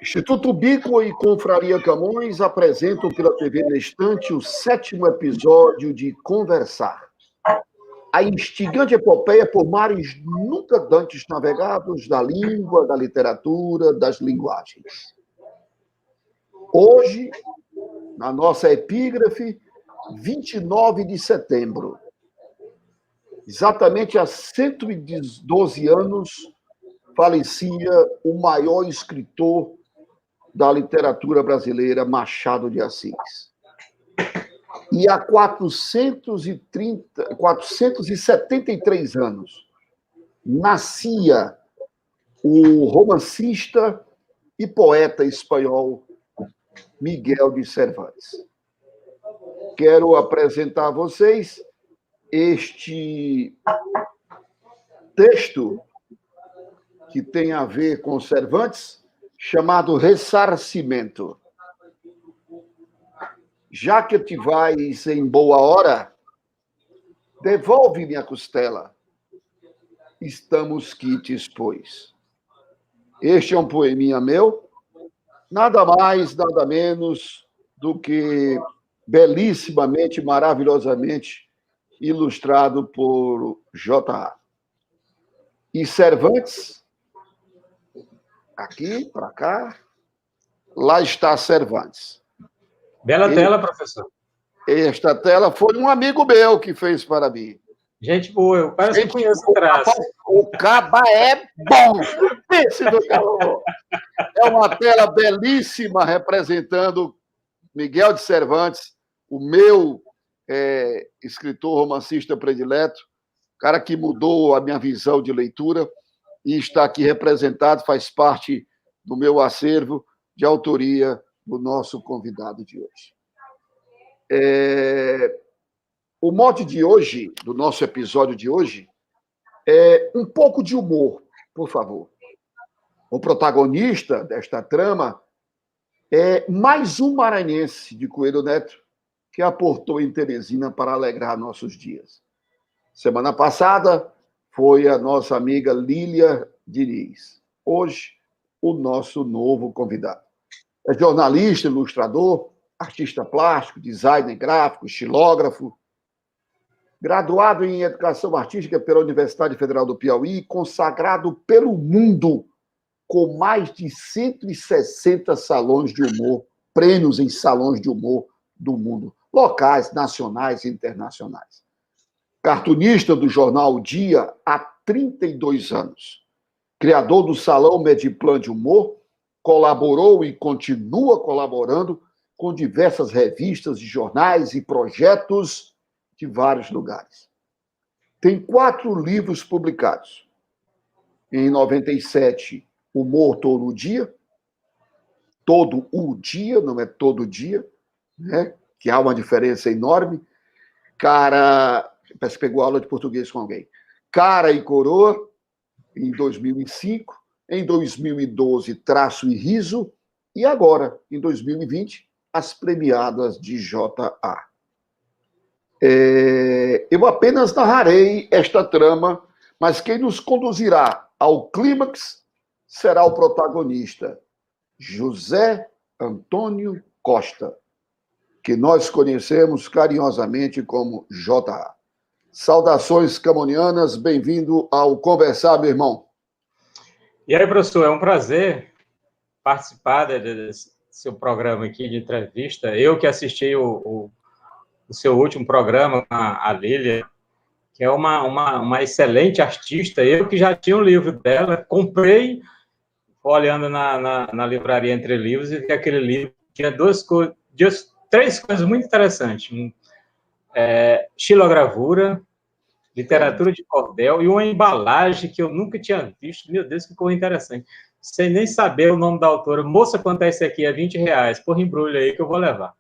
Instituto Bico e Confraria Camões apresentam pela TV na Estante o 7º episódio de Conversar. A instigante epopeia por mares nunca dantes navegados da língua, da literatura, das linguagens. Hoje, na nossa epígrafe, 29 de setembro, exatamente há 112 anos, falecia o maior escritor da literatura brasileira, Machado de Assis. E há 473 anos, nascia o romancista e poeta espanhol Miguel de Cervantes. Quero apresentar a vocês este texto que tem a ver com Cervantes, chamado Ressarcimento. Já que te vais em boa hora, devolve-me a costela. Estamos quites, pois. Este é um poeminha meu, nada mais, nada menos do que belíssimamente, maravilhosamente ilustrado por J.A. E Cervantes, aqui, para cá, lá está Cervantes. Bela tela, professor. Esta tela foi um amigo meu que fez para mim. Gente boa, eu parece que conheço o traço. O caba é bom! Esse do calor. É uma tela belíssima representando Miguel de Cervantes, o meu escritor romancista predileto, cara que mudou a minha visão de leitura e está aqui representado, faz parte do meu acervo de autoria do nosso convidado de hoje. O mote de hoje, do nosso episódio de hoje, é um pouco de humor, por favor. O protagonista desta trama é mais um maranhense de Coelho Neto que aportou em Teresina para alegrar nossos dias. Semana passada foi a nossa amiga Lília Diniz. Hoje, o nosso novo convidado. É jornalista, ilustrador, artista plástico, designer gráfico, estilógrafo, graduado em Educação Artística pela Universidade Federal do Piauí, consagrado pelo mundo com mais de 160 salões de humor, prêmios em salões de humor do mundo, locais, nacionais e internacionais. Cartunista do jornal O Dia há 32 anos. Criador do Salão Mediplan de Humor, colaborou e continua colaborando com diversas revistas e jornais e projetos de vários lugares. Tem 4 livros publicados. Em 97, Humor Todo o Dia. Todo o dia, não é todo dia, né? Que há uma diferença enorme. Parece que pegou aula de português com alguém. Cara e Coroa, em 2005. Em 2012, Traço e Riso. E agora, em 2020, as premiadas de J.A. Eu apenas narrarei esta trama, mas quem nos conduzirá ao clímax será o protagonista, José Antônio Costa, que nós conhecemos carinhosamente como J.A. Saudações camonianas, bem-vindo ao Conversar, meu irmão. E aí, professor, é um prazer participar desse seu programa aqui de entrevista. Eu que assisti o seu último programa com a Lília, que é uma excelente artista. Eu que já tinha um livro dela, comprei, olhando na livraria Entre Livros, e vi aquele livro tinha 3 coisas muito interessantes. Xilogravura, literatura de cordel e uma embalagem que eu nunca tinha visto. Meu Deus, que coisa interessante. Sem nem saber o nome da autora. Moça, quanto é esse aqui? É R$20. Porra, embrulho aí que eu vou levar.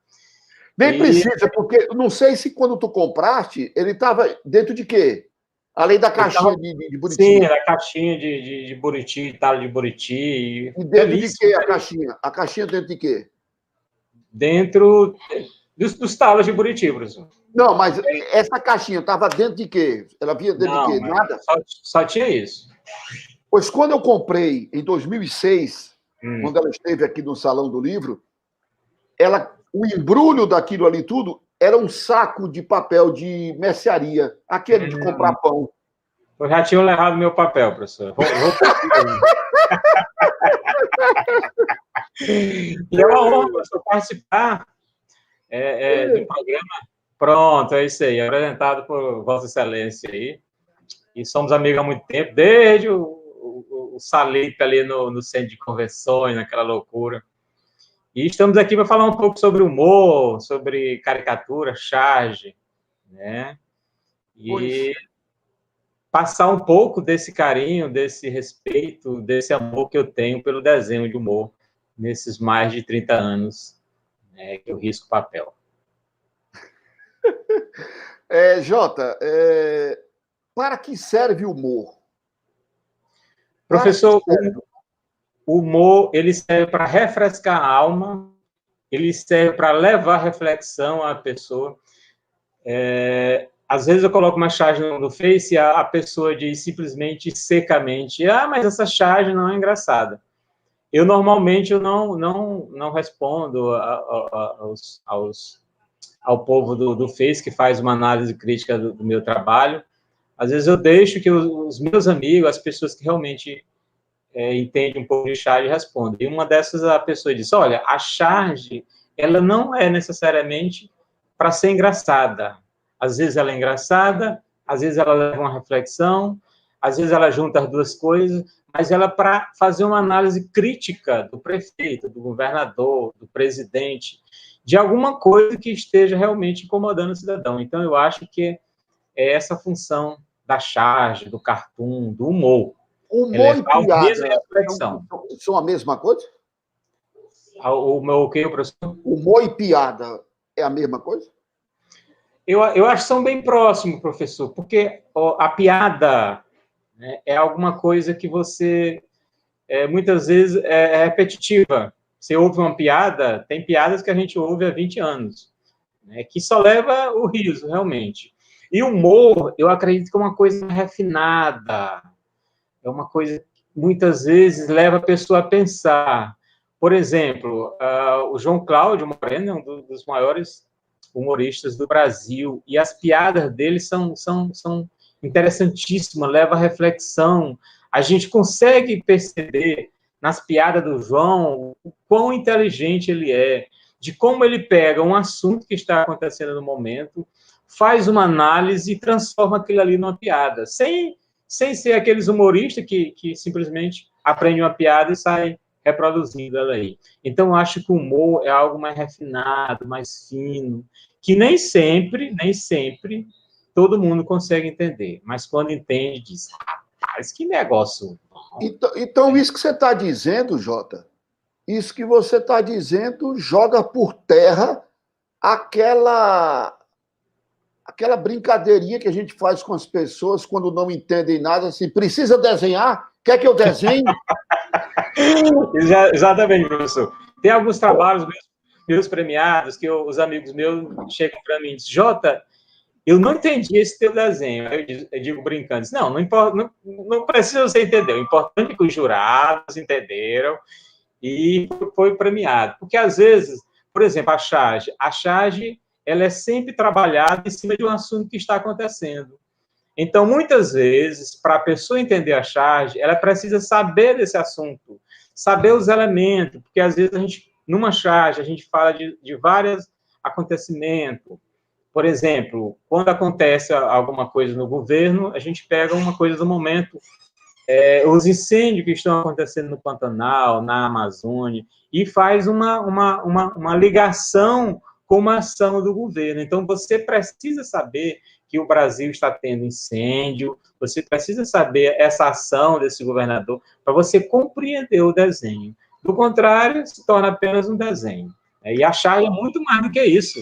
Nem precisa, porque não sei se quando tu compraste, ele estava dentro de quê? Além da caixinha de Buriti. Sim, da caixinha de Buriti, talo de Buriti. E dentro de quê a caixinha? A caixinha dentro de quê? Dentro dos talos de Buriti, professor. Não, mas essa caixinha estava dentro de quê? Ela vinha dentro de quê? Nada? Só tinha isso. Pois quando eu comprei, em 2006, quando ela esteve aqui no Salão do Livro, o embrulho daquilo ali tudo era um saco de papel de mercearia, aquele de comprar pão. Eu já tinha levado meu papel, professor. Vou E é uma honra, professor, participar de um programa. Pronto, é isso aí, apresentado por Vossa Excelência aí. E somos amigos há muito tempo, desde o Salipe ali no centro de convenções, naquela loucura. E estamos aqui para falar um pouco sobre humor, sobre caricatura, charge, né? E passar um pouco desse carinho, desse respeito, desse amor que eu tenho pelo desenho de humor nesses mais de 30 anos que eu risco papel. Jota, para que serve o humor? Professor, o humor ele serve para refrescar a alma, ele serve para levar reflexão à pessoa. Às vezes eu coloco uma charge no Face e a pessoa diz simplesmente, secamente, mas essa charge não é engraçada. Eu normalmente não respondo ao povo do Face que faz uma análise crítica do meu trabalho. Às vezes eu deixo que os meus amigos, as pessoas que realmente entendem um pouco de charge, respondem. E uma dessas, a pessoa diz, olha, a charge, ela não é necessariamente para ser engraçada. Às vezes ela é engraçada, às vezes ela leva uma reflexão, às vezes ela junta as duas coisas, mas ela para fazer uma análise crítica do prefeito, do governador, do presidente, de alguma coisa que esteja realmente incomodando o cidadão. Então, eu acho que é essa função da charge, do cartoon, do humor. Humor e piada reflexão. São a mesma coisa? O que, professor? Humor e piada é a mesma coisa? Eu acho que são bem próximos, professor, porque a piada é alguma coisa que você, muitas vezes, é repetitiva. Você ouve uma piada, tem piadas que a gente ouve há 20 anos, que só leva o riso, realmente. E o humor, eu acredito que é uma coisa refinada, é uma coisa que muitas vezes leva a pessoa a pensar. Por exemplo, o João Cláudio Moreno é um dos maiores humoristas do Brasil, e as piadas dele são interessantíssimas, leva a reflexão. A gente consegue perceber nas piadas do João o quão inteligente ele é, de como ele pega um assunto que está acontecendo no momento, faz uma análise e transforma aquilo ali numa piada, sem ser aqueles humoristas que simplesmente aprendem uma piada e saem reproduzindo ela aí. Então, eu acho que o humor é algo mais refinado, mais fino, que nem sempre todo mundo consegue entender, mas quando entende, diz, rapaz, que negócio. Então isso que você está dizendo, Jota, isso que você está dizendo joga por terra aquela brincadeirinha que a gente faz com as pessoas quando não entendem nada, assim, precisa desenhar? Quer que eu desenhe? Exatamente, professor. Tem alguns trabalhos meus premiados que os amigos meus chegam para mim e dizem, Jota, eu não entendi esse teu desenho. Eu digo brincando, não importa, não precisa você entender, o importante é que os jurados entenderam e foi premiado. Porque, às vezes, por exemplo, a charge, ela é sempre trabalhada em cima de um assunto que está acontecendo. Então, muitas vezes, para a pessoa entender a charge, ela precisa saber desse assunto, saber os elementos, porque, às vezes, numa charge, a gente fala de vários acontecimentos. Por exemplo, quando acontece alguma coisa no governo, a gente pega uma coisa do momento, os incêndios que estão acontecendo no Pantanal, na Amazônia, e faz uma ligação com uma ação do governo. Então, você precisa saber que o Brasil está tendo incêndio, você precisa saber essa ação desse governador para você compreender o desenho. Do contrário, se torna apenas um desenho. E a charge é muito mais do que isso.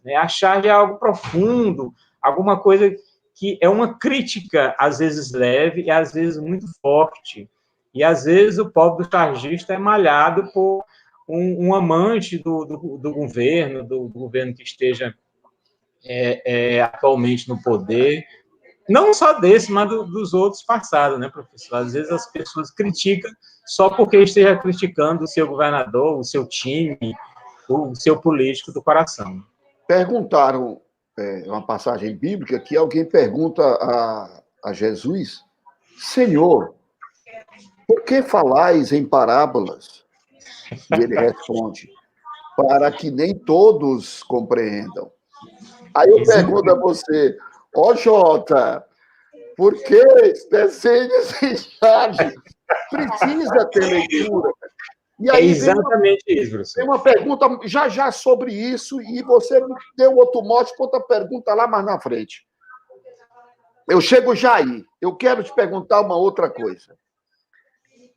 né? A charge é algo profundo, alguma coisa que é uma crítica, às vezes leve e às vezes muito forte. E às vezes o pobre do chargista é malhado por um amante do governo, do governo que esteja atualmente no poder, não só desse, mas dos outros passados, né, professor? Às vezes as pessoas criticam só porque esteja criticando o seu governador, o seu time, o seu político do coração. Perguntaram, uma passagem bíblica, que alguém pergunta a Jesus: Senhor, por que falais em parábolas? E ele responde: para que nem todos compreendam. Aí eu pergunto a você: Jota, por que desenhos em charge? Precisa ter leitura. E aí exatamente isso, professor. Tem uma pergunta já sobre isso, e você me deu outro mote para outra pergunta lá mais na frente. Eu chego já aí. Eu quero te perguntar uma outra coisa.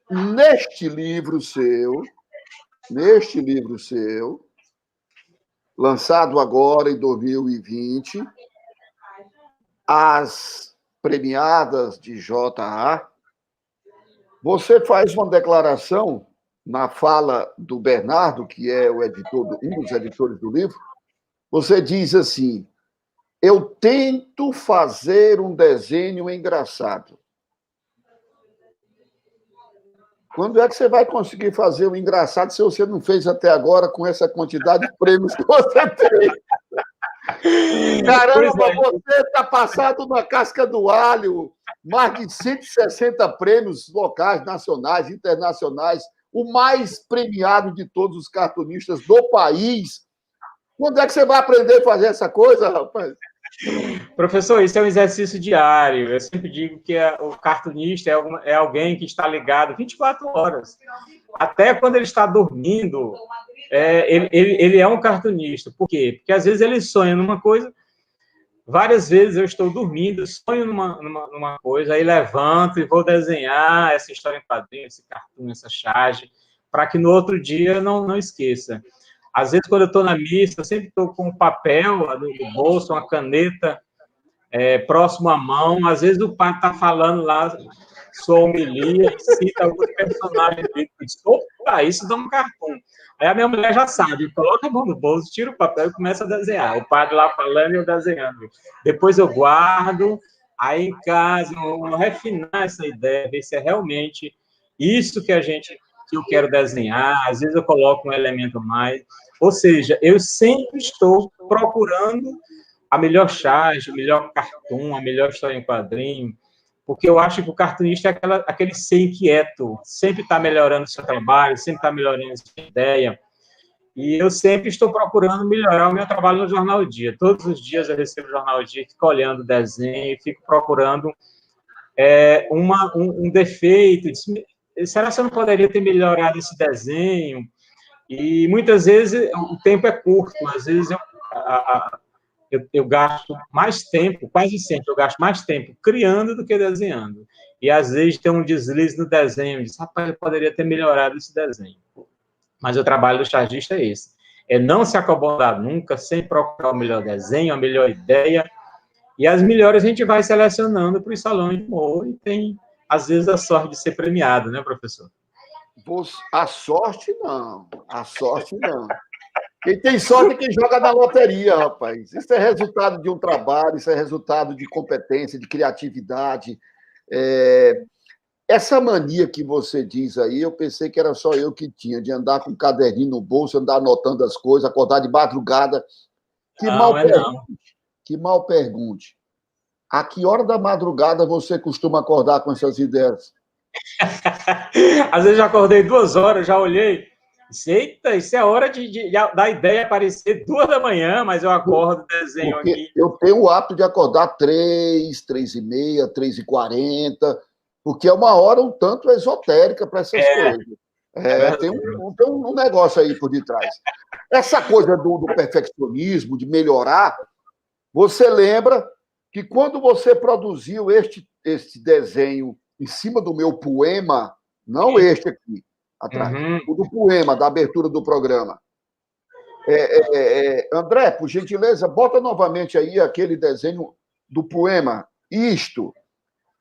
Neste livro seu, lançado agora em 2020, As Premiadas de J.A., você faz uma declaração na fala do Bernardo, que é um dos editores do livro. Você diz assim: eu tento fazer um desenho engraçado. Quando é que você vai conseguir fazer um engraçado se você não fez até agora com essa quantidade de prêmios que você tem? Caramba, você está passado na casca do alho. Mais de 160 prêmios locais, nacionais, internacionais. O mais premiado de todos os cartunistas do país. Quando é que você vai aprender a fazer essa coisa, rapaz? Professor, isso é um exercício diário. Eu sempre digo que o cartunista é alguém que está ligado 24 horas. Até quando ele está dormindo, ele é um cartunista. Por quê? Porque às vezes ele sonha numa coisa. Várias vezes eu estou dormindo, sonho numa coisa, aí levanto e vou desenhar essa história em quadrinho, esse cartoon, essa charge, para que no outro dia não esqueça. Às vezes, quando eu estou na missa, eu sempre estou com um papel no bolso, uma caneta próximo à mão. Às vezes o padre está falando lá, sua homilia, cita alguns personagens e diz: opa, isso dá um cartoon. Aí a minha mulher já sabe, coloca a mão no bolso, tira o papel e começa a desenhar. O padre lá falando e eu desenhando. Depois eu guardo, aí em casa eu vou refinar essa ideia, ver se é realmente isso que eu quero desenhar. Às vezes eu coloco um elemento a mais. Ou seja, eu sempre estou procurando a melhor charge, o melhor cartoon, a melhor história em quadrinho, porque eu acho que o cartunista é aquele ser inquieto, sempre está melhorando o seu trabalho, sempre está melhorando a sua ideia, e eu sempre estou procurando melhorar o meu trabalho no Jornal Dia. Todos os dias eu recebo o Jornal Dia, fico olhando o desenho, fico procurando um defeito. Será que eu não poderia ter melhorado esse desenho? E muitas vezes o tempo é curto, às vezes eu gasto mais tempo, quase sempre eu gasto mais tempo criando do que desenhando. E às vezes tem um deslize no desenho, diz: rapaz, eu poderia ter melhorado esse desenho. Mas o trabalho do chargista é esse: é não se acomodar nunca, sempre procurar o melhor desenho, a melhor ideia, e as melhores a gente vai selecionando para os salões de humor, e tem, às vezes, a sorte de ser premiado, né, professor? A sorte não. Quem tem sorte é quem joga na loteria, rapaz. Isso é resultado de um trabalho, isso é resultado de competência, de criatividade. Essa mania que você diz aí, eu pensei que era só eu que tinha, de andar com um caderninho no bolso, andar anotando as coisas, acordar de madrugada. Que mal pergunte. A que hora da madrugada você costuma acordar com essas ideias? Às vezes já acordei 2 horas, já olhei. Eita, isso é hora da ideia aparecer 2 da manhã, mas eu acordo, desenho aqui. Eu tenho o hábito de acordar 3h30, 3h40, porque é uma hora um tanto esotérica para essas coisas. Tem um negócio aí por detrás. Essa coisa do perfeccionismo, de melhorar, você lembra que quando você produziu este desenho em cima do meu poema, não este aqui, atrás, o do poema, da abertura do programa, André, por gentileza, bota novamente aí aquele desenho do poema Isto.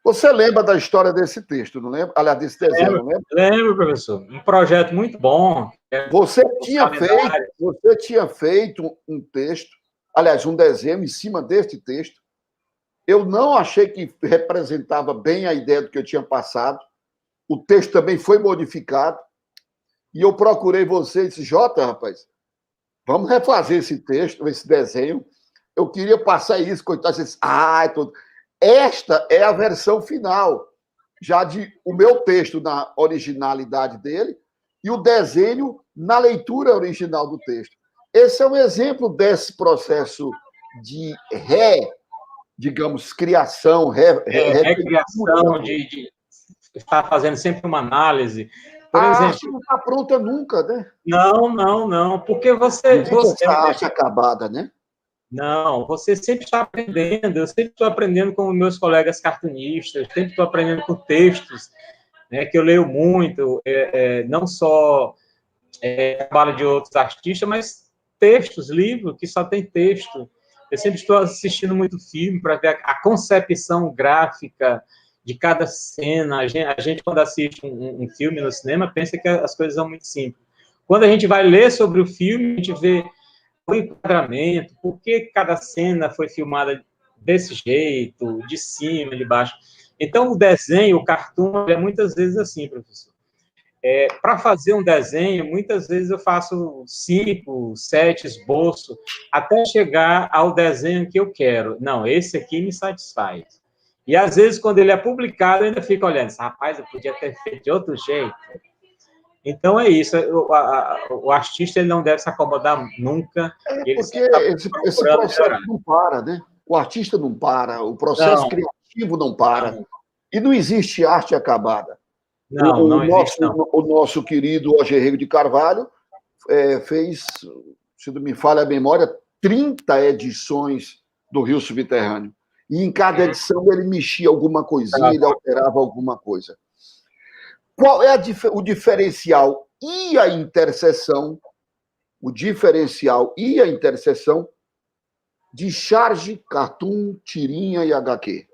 Você lembra da história desse texto, não lembra? Aliás, desse desenho, não lembra? Lembro, professor. Um projeto muito bom. Você tinha feito um texto, aliás, um desenho em cima deste texto. Eu não achei que representava bem a ideia do que eu tinha passado. O texto também foi modificado. E eu procurei você e disse, Jota, rapaz, vamos refazer esse texto, esse desenho. Eu queria passar isso, coitado. Você disse, esta é a versão final, já de o meu texto na originalidade dele e o desenho na leitura original do texto. Esse é um exemplo desse processo de digamos, criação, recriação, de estar fazendo sempre uma análise. Por exemplo, arte não está pronta nunca, né? Não, porque você essa arte acabada, né? Não, você sempre está aprendendo. Eu sempre estou aprendendo com meus colegas cartunistas, sempre estou aprendendo com textos, né, que eu leio muito, não só trabalho de outros artistas, mas textos, livros que só tem texto. Eu sempre estou assistindo muito filme para ver a concepção gráfica de cada cena. A gente quando assiste um filme no cinema, pensa que as coisas são muito simples. Quando a gente vai ler sobre o filme, a gente vê o enquadramento, por que cada cena foi filmada desse jeito, de cima, de baixo. Então, o desenho, o cartoon, é muitas vezes assim, professor. Para fazer um desenho, muitas vezes eu faço 5, 7 esboços, até chegar ao desenho que eu quero. Não, esse aqui me satisfaz. E, às vezes, quando ele é publicado, eu ainda fico olhando, rapaz, eu podia ter feito de outro jeito. Então, é isso. O artista ele não deve se acomodar nunca. Porque esse processo não para, né? O artista não para, o processo criativo não para. Não. E não existe arte acabada. Não existe, não. O nosso querido Ogerreiro de Carvalho fez, se não me falha a memória, 30 edições do Rio Subterrâneo. E em cada edição ele mexia alguma coisinha, ele alterava alguma coisa. Qual é o diferencial e a interseção? O diferencial e a interseção de charge, cartoon, tirinha e HQ.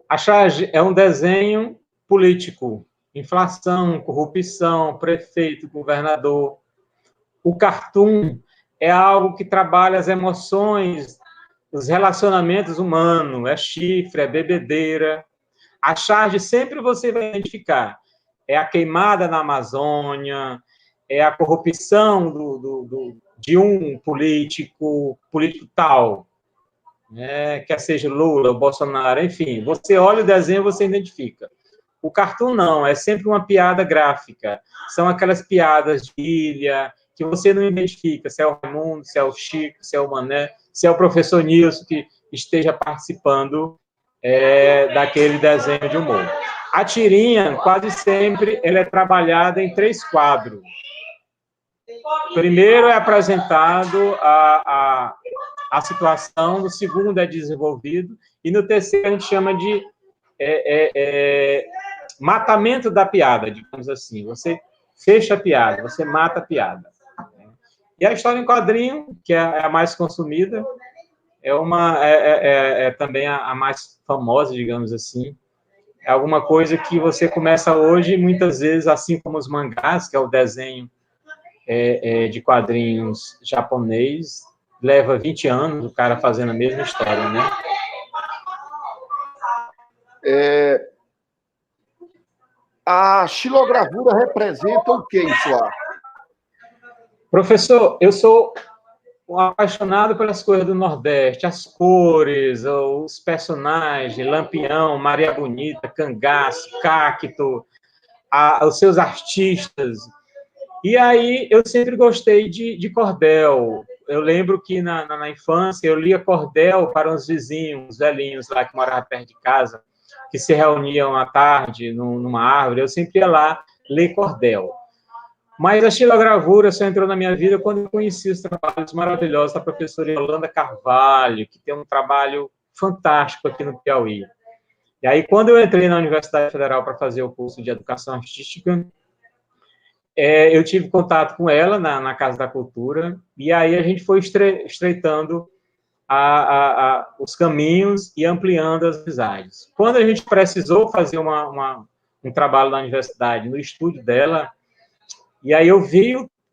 A charge é um desenho político. Inflação, corrupção, prefeito, governador. O cartoon é algo que trabalha as emoções, os relacionamentos humanos. É chifre, é bebedeira. A charge sempre você vai identificar. É a queimada na Amazônia, é a corrupção de um político tal, né? Quer seja Lula, Bolsonaro, enfim. Você olha o desenho, você identifica. O cartoon não, é sempre uma piada gráfica. São aquelas piadas de ilha que você não identifica se é o Raimundo, se é o Chico, se é o Mané, se é o professor Nilson que esteja participando daquele desenho de humor. A tirinha, quase sempre, ela é trabalhada em 3 quadros. Primeiro é apresentado a situação, no segundo é desenvolvido, e no terceiro a gente chama de matamento da piada, digamos assim. Você fecha a piada, você mata a piada. E a história em quadrinho, que é a mais consumida, é também a mais famosa, digamos assim. É alguma coisa que você começa hoje, muitas vezes, assim como os mangás, que é o desenho de quadrinhos japonês, leva 20 anos o cara fazendo a mesma história, né? A xilogravura representa o que em sua arte? Professor, eu sou um apaixonado pelas coisas do Nordeste, as cores, os personagens, Lampião, Maria Bonita, Cangaço, Cacto, os seus artistas. E aí eu sempre gostei de cordel. Eu lembro que na infância eu lia cordel para uns vizinhos, uns velhinhos lá que moravam perto de casa, que se reuniam à tarde numa árvore. Eu sempre ia lá ler cordel. Mas a xilogravura só entrou na minha vida quando eu conheci os trabalhos maravilhosos da professora Yolanda Carvalho, que tem um trabalho fantástico aqui no Piauí. E aí, quando eu entrei na Universidade Federal para fazer o curso de Educação Artística, eu tive contato com ela na Casa da Cultura, e aí a gente foi estreitando os caminhos e ampliando as amizades. Quando a gente precisou fazer um trabalho na universidade, no estúdio dela, e aí eu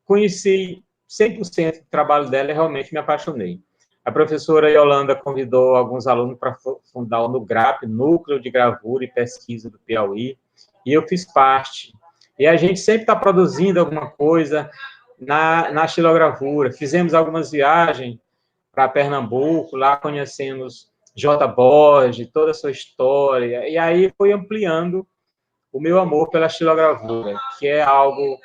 conheci 100% do trabalho dela e realmente me apaixonei. A professora Yolanda convidou alguns alunos para fundar o NUGRAP, Núcleo de Gravura e Pesquisa do Piauí, e eu fiz parte. E a gente sempre está produzindo alguma coisa na xilogravura. Fizemos algumas viagens para Pernambuco, lá conhecemos J. Borges, toda a sua história, e aí foi ampliando o meu amor pela xilogravura, que é algo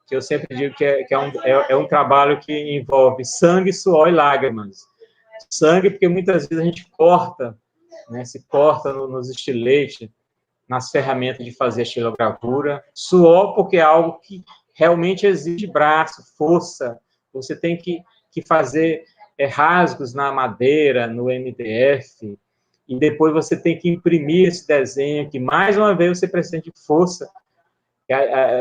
que eu sempre digo que é um trabalho que envolve sangue, suor e lágrimas. Sangue, porque muitas vezes a gente corta, né, se corta nos estiletes, nas ferramentas de fazer xilogravura. Suor, porque é algo que realmente exige braço, força. Você tem que fazer rasgos na madeira, no MDF, e depois você tem que imprimir esse desenho, que mais uma vez você precisa de força.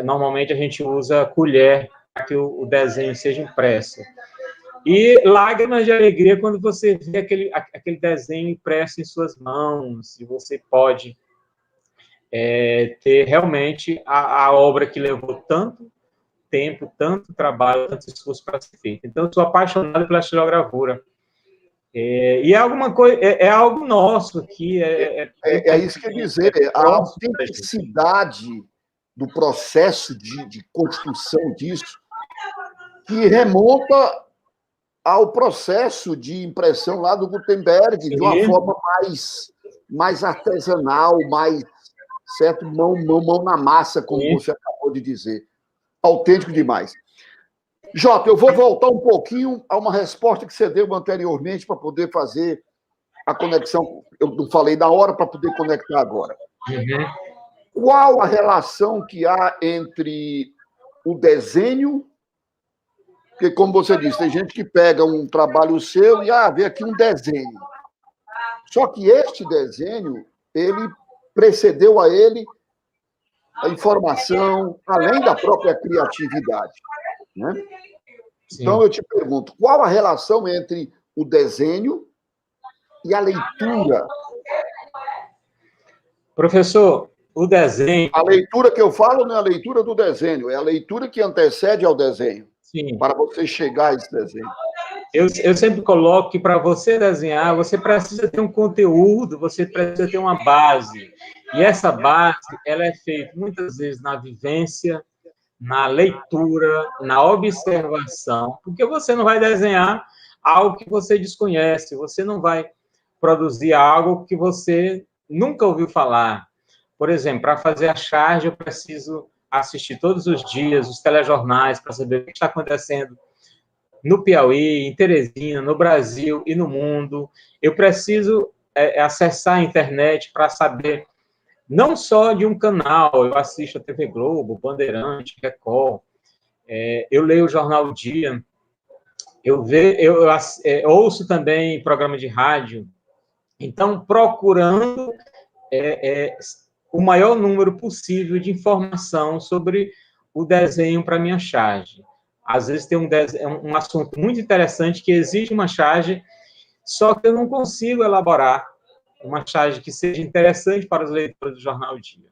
Normalmente a gente usa colher para que o desenho seja impresso. E lágrimas de alegria quando você vê aquele desenho impresso em suas mãos, e você pode ter realmente a obra que levou tanto tempo, tanto trabalho, tanto esforço para ser feita. Então, eu sou apaixonado pela xilogravura. E é alguma coisa, é algo nosso aqui. É isso que eu ia dizer, a autenticidade do processo de construção disso, que remonta ao processo de impressão lá do Gutenberg, sim, de uma forma mais artesanal, mais, certo, mão na massa, como sim, você acabou de dizer. Autêntico demais. Jota, eu vou voltar um pouquinho a uma resposta que você deu anteriormente para poder fazer a conexão. Eu não falei da hora para poder conectar agora. Uhum. Qual a relação que há entre o desenho, porque, como você disse, tem gente que pega um trabalho seu e vê aqui um desenho. Só que este desenho, ele precedeu a ele a informação, além da própria criatividade, né? Então, eu te pergunto, qual a relação entre o desenho e a leitura? Professor, o desenho... A leitura que eu falo não é a leitura do desenho, é a leitura que antecede ao desenho. Sim. Para você chegar a esse desenho. Eu sempre coloco que para você desenhar, você precisa ter um conteúdo, você precisa ter uma base. E essa base, ela é feita muitas vezes na vivência, na leitura, na observação, porque você não vai desenhar algo que você desconhece, você não vai produzir algo que você nunca ouviu falar. Por exemplo, para fazer a charge, eu preciso assistir todos os dias os telejornais para saber o que está acontecendo no Piauí, em Teresina, no Brasil e no mundo. Eu preciso acessar a internet para saber não só de um canal, eu assisto a TV Globo, Bandeirante, Record, eu leio o Jornal do Dia, eu ouço também programa de rádio. Então, procurando o maior número possível de informação sobre o desenho para minha charge. Às vezes tem um assunto muito interessante que exige uma charge, só que eu não consigo elaborar uma charge que seja interessante para os leitores do Jornal Dia.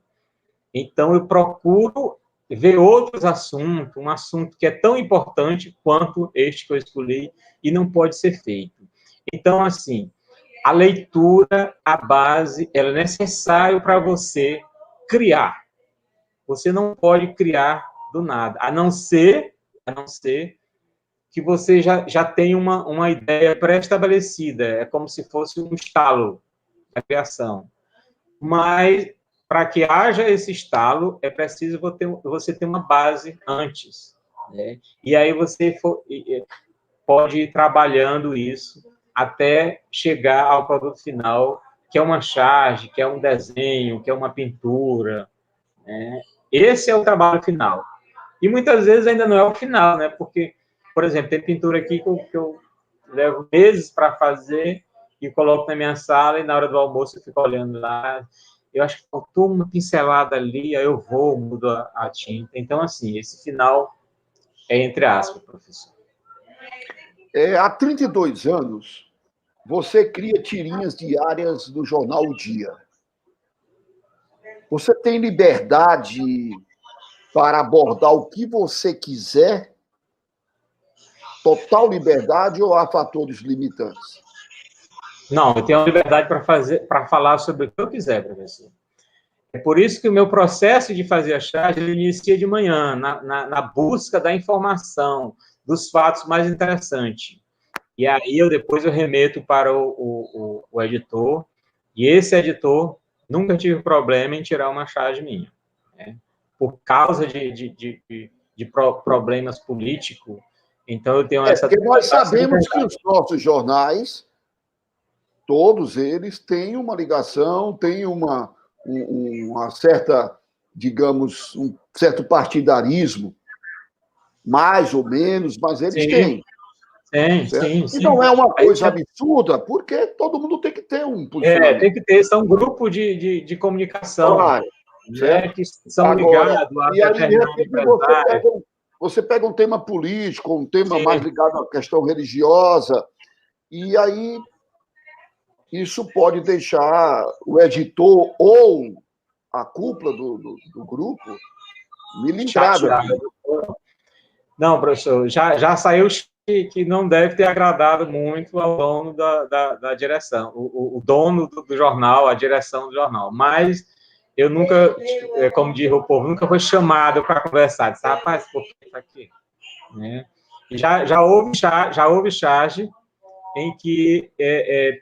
Então, eu procuro ver outros assuntos, um assunto que é tão importante quanto este que eu escolhi e não pode ser feito. Então, assim, a leitura, a base, ela é necessária para você criar. Você não pode criar do nada, a não ser que você já tenha uma ideia pré-estabelecida. É como se fosse um estalo da criação. Mas, para que haja esse estalo, é preciso você ter uma base antes, né? E aí você pode ir trabalhando isso até chegar ao produto final, que é uma charge, que é um desenho, que é uma pintura, né? Esse é o trabalho final. E muitas vezes ainda não é o final, né? Porque, por exemplo, tem pintura aqui que eu levo meses para fazer e coloco na minha sala e na hora do almoço eu fico olhando lá. eu acho que faltou uma pincelada ali, aí eu vou, mudo a tinta. Então, assim, esse final é entre aspas, professor. Há 32 anos, você cria tirinhas diárias do jornal O Dia. Você tem liberdade para abordar o que você quiser? Total liberdade ou há fatores limitantes? Não, eu tenho a liberdade para falar sobre o que eu quiser, professor. É por isso que o meu processo de fazer a charge ele inicia de manhã, na busca da informação, dos fatos mais interessantes. E aí depois eu remeto para o editor, e esse editor nunca tive problema em tirar uma charge minha. Né? Por causa de problemas políticos, então eu tenho essa... Porque nós sabemos que os nossos jornais, todos eles, têm uma ligação, têm uma certa, digamos, um certo partidarismo, mais ou menos, mas eles têm. Sim. E não é uma coisa absurda, porque todo mundo tem que ter um posicionamento. Tem que ter, são um grupo de comunicação, claro, né, que são ligados a e aí, de repente, você pega um tema político, um tema mais ligado à questão religiosa, e aí isso pode deixar o editor ou a cúpula do grupo milindrada. Não, professor, já saiu que não deve ter agradado muito ao dono da direção, o dono do jornal, a direção do jornal, mas eu nunca, como diz o povo, nunca foi chamado para conversar, disse, rapaz, por que isso aqui? Né? Já houve charge em que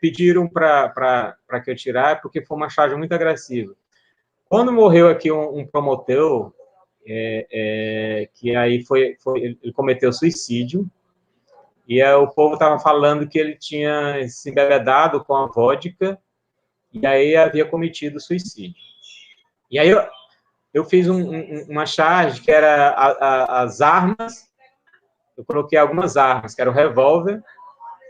pediram para que eu tirasse, porque foi uma charge muito agressiva. Quando morreu aqui um promotor, que aí ele cometeu suicídio, e o povo estava falando que ele tinha se embebedado com a vodka, e aí havia cometido suicídio. E aí eu fiz uma charge que era as armas, eu coloquei algumas armas, que era o revólver,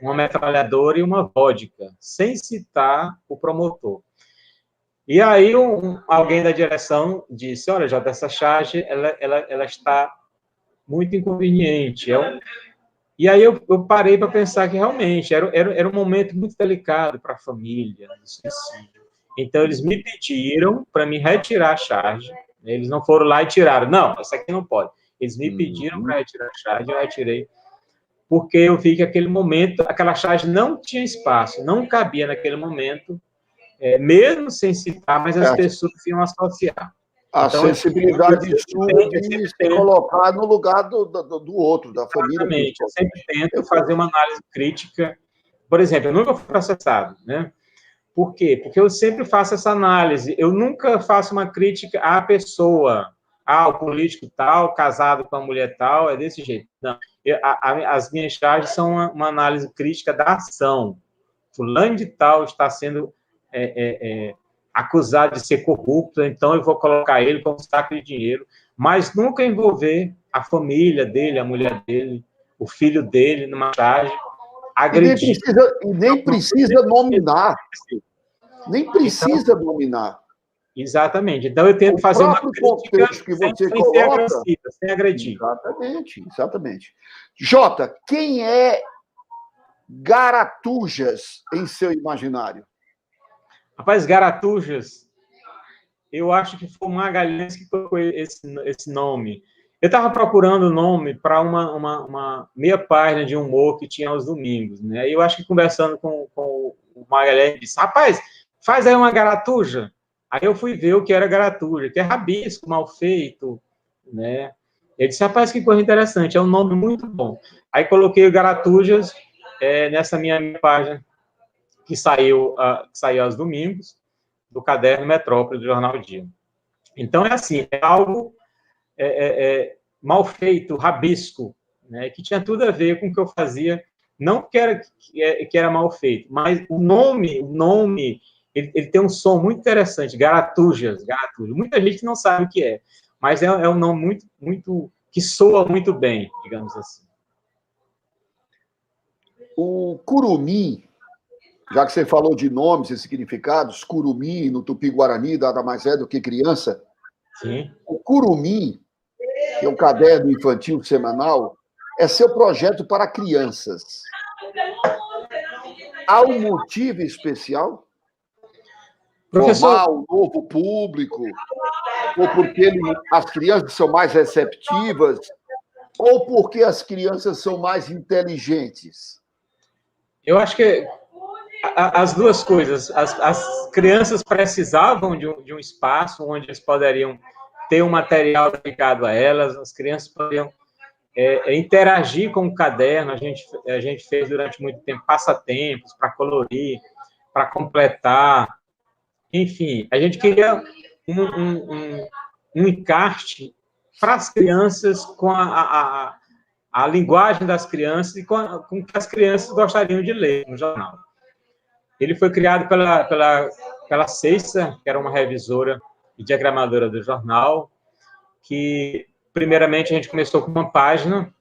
uma metralhadora e uma vodka, sem citar o promotor. E aí alguém da direção disse, olha, Jota, essa charge ela está muito inconveniente. E aí eu parei para pensar que realmente era um momento muito delicado para a família, do suicídio. Então eles me pediram para me retirar a charge. Eles não foram lá e tiraram. Não, essa aqui não pode. Eles me pediram para retirar a charge, eu retirei. Porque eu vi que aquele momento, aquela charge não tinha espaço, não cabia naquele momento, mesmo sem citar, mas as pessoas iam associar. A então, sensibilidade sua de se colocar no lugar do outro, da família. Exatamente. Eu sempre tento fazer uma análise crítica. Por exemplo, eu nunca fui processado, né? Por quê? Porque eu sempre faço essa análise. Eu nunca faço uma crítica à pessoa. O político tal, casado com a mulher tal, é desse jeito. Não. As minhas charges são uma análise crítica da ação. Fulano de tal está sendo acusado de ser corrupto, então eu vou colocar ele como saco de dinheiro, mas nunca envolver a família dele, a mulher dele, o filho dele numa charge, agredir. E nem precisa nominar. Nem precisa nominar. Exatamente. Então, eu tento fazer uma crítica que você coloca, sem agredir. Exatamente. Jota, quem é Garatujas em seu imaginário? Rapaz, Garatujas, eu acho que foi o Magalhães que colocou esse nome. Eu estava procurando o nome para uma meia página de humor que tinha aos domingos, né? E eu acho que conversando com o Magalhães, disse, rapaz, faz aí uma garatuja. Aí eu fui ver o que era garatuja, que é rabisco, mal feito, né? Ele disse, rapaz, que coisa interessante, é um nome muito bom. Aí coloquei o Garatujas nessa minha página, que saiu aos domingos, do Caderno Metrópole, do Jornal Dia. Então, é assim, é algo mal feito, rabisco, né, que tinha tudo a ver com o que eu fazia, não que era mal feito, mas o nome ele tem um som muito interessante, Garatujas. Muita gente não sabe o que é, mas é um nome muito, muito, que soa muito bem, digamos assim. O curumim já que você falou de nomes e significados, curumim, no Tupi-Guarani, nada mais é do que criança. Sim. O curumim, que é o caderno infantil semanal, é seu projeto para crianças. Há um motivo especial? Professor, Formar um novo público? Ou porque as crianças são mais receptivas? Ou porque as crianças são mais inteligentes? eu acho que as duas coisas. As crianças precisavam de um espaço onde eles poderiam ter um material dedicado a elas, as crianças poderiam interagir com o caderno. A gente fez durante muito tempo passatempos para colorir, para completar. Enfim, a gente queria um encarte para as crianças com a linguagem das crianças e com o que as crianças gostariam de ler no jornal. Ele foi criado pela Ceissa, que era uma revisora e diagramadora do jornal, que, primeiramente, a gente começou com uma página,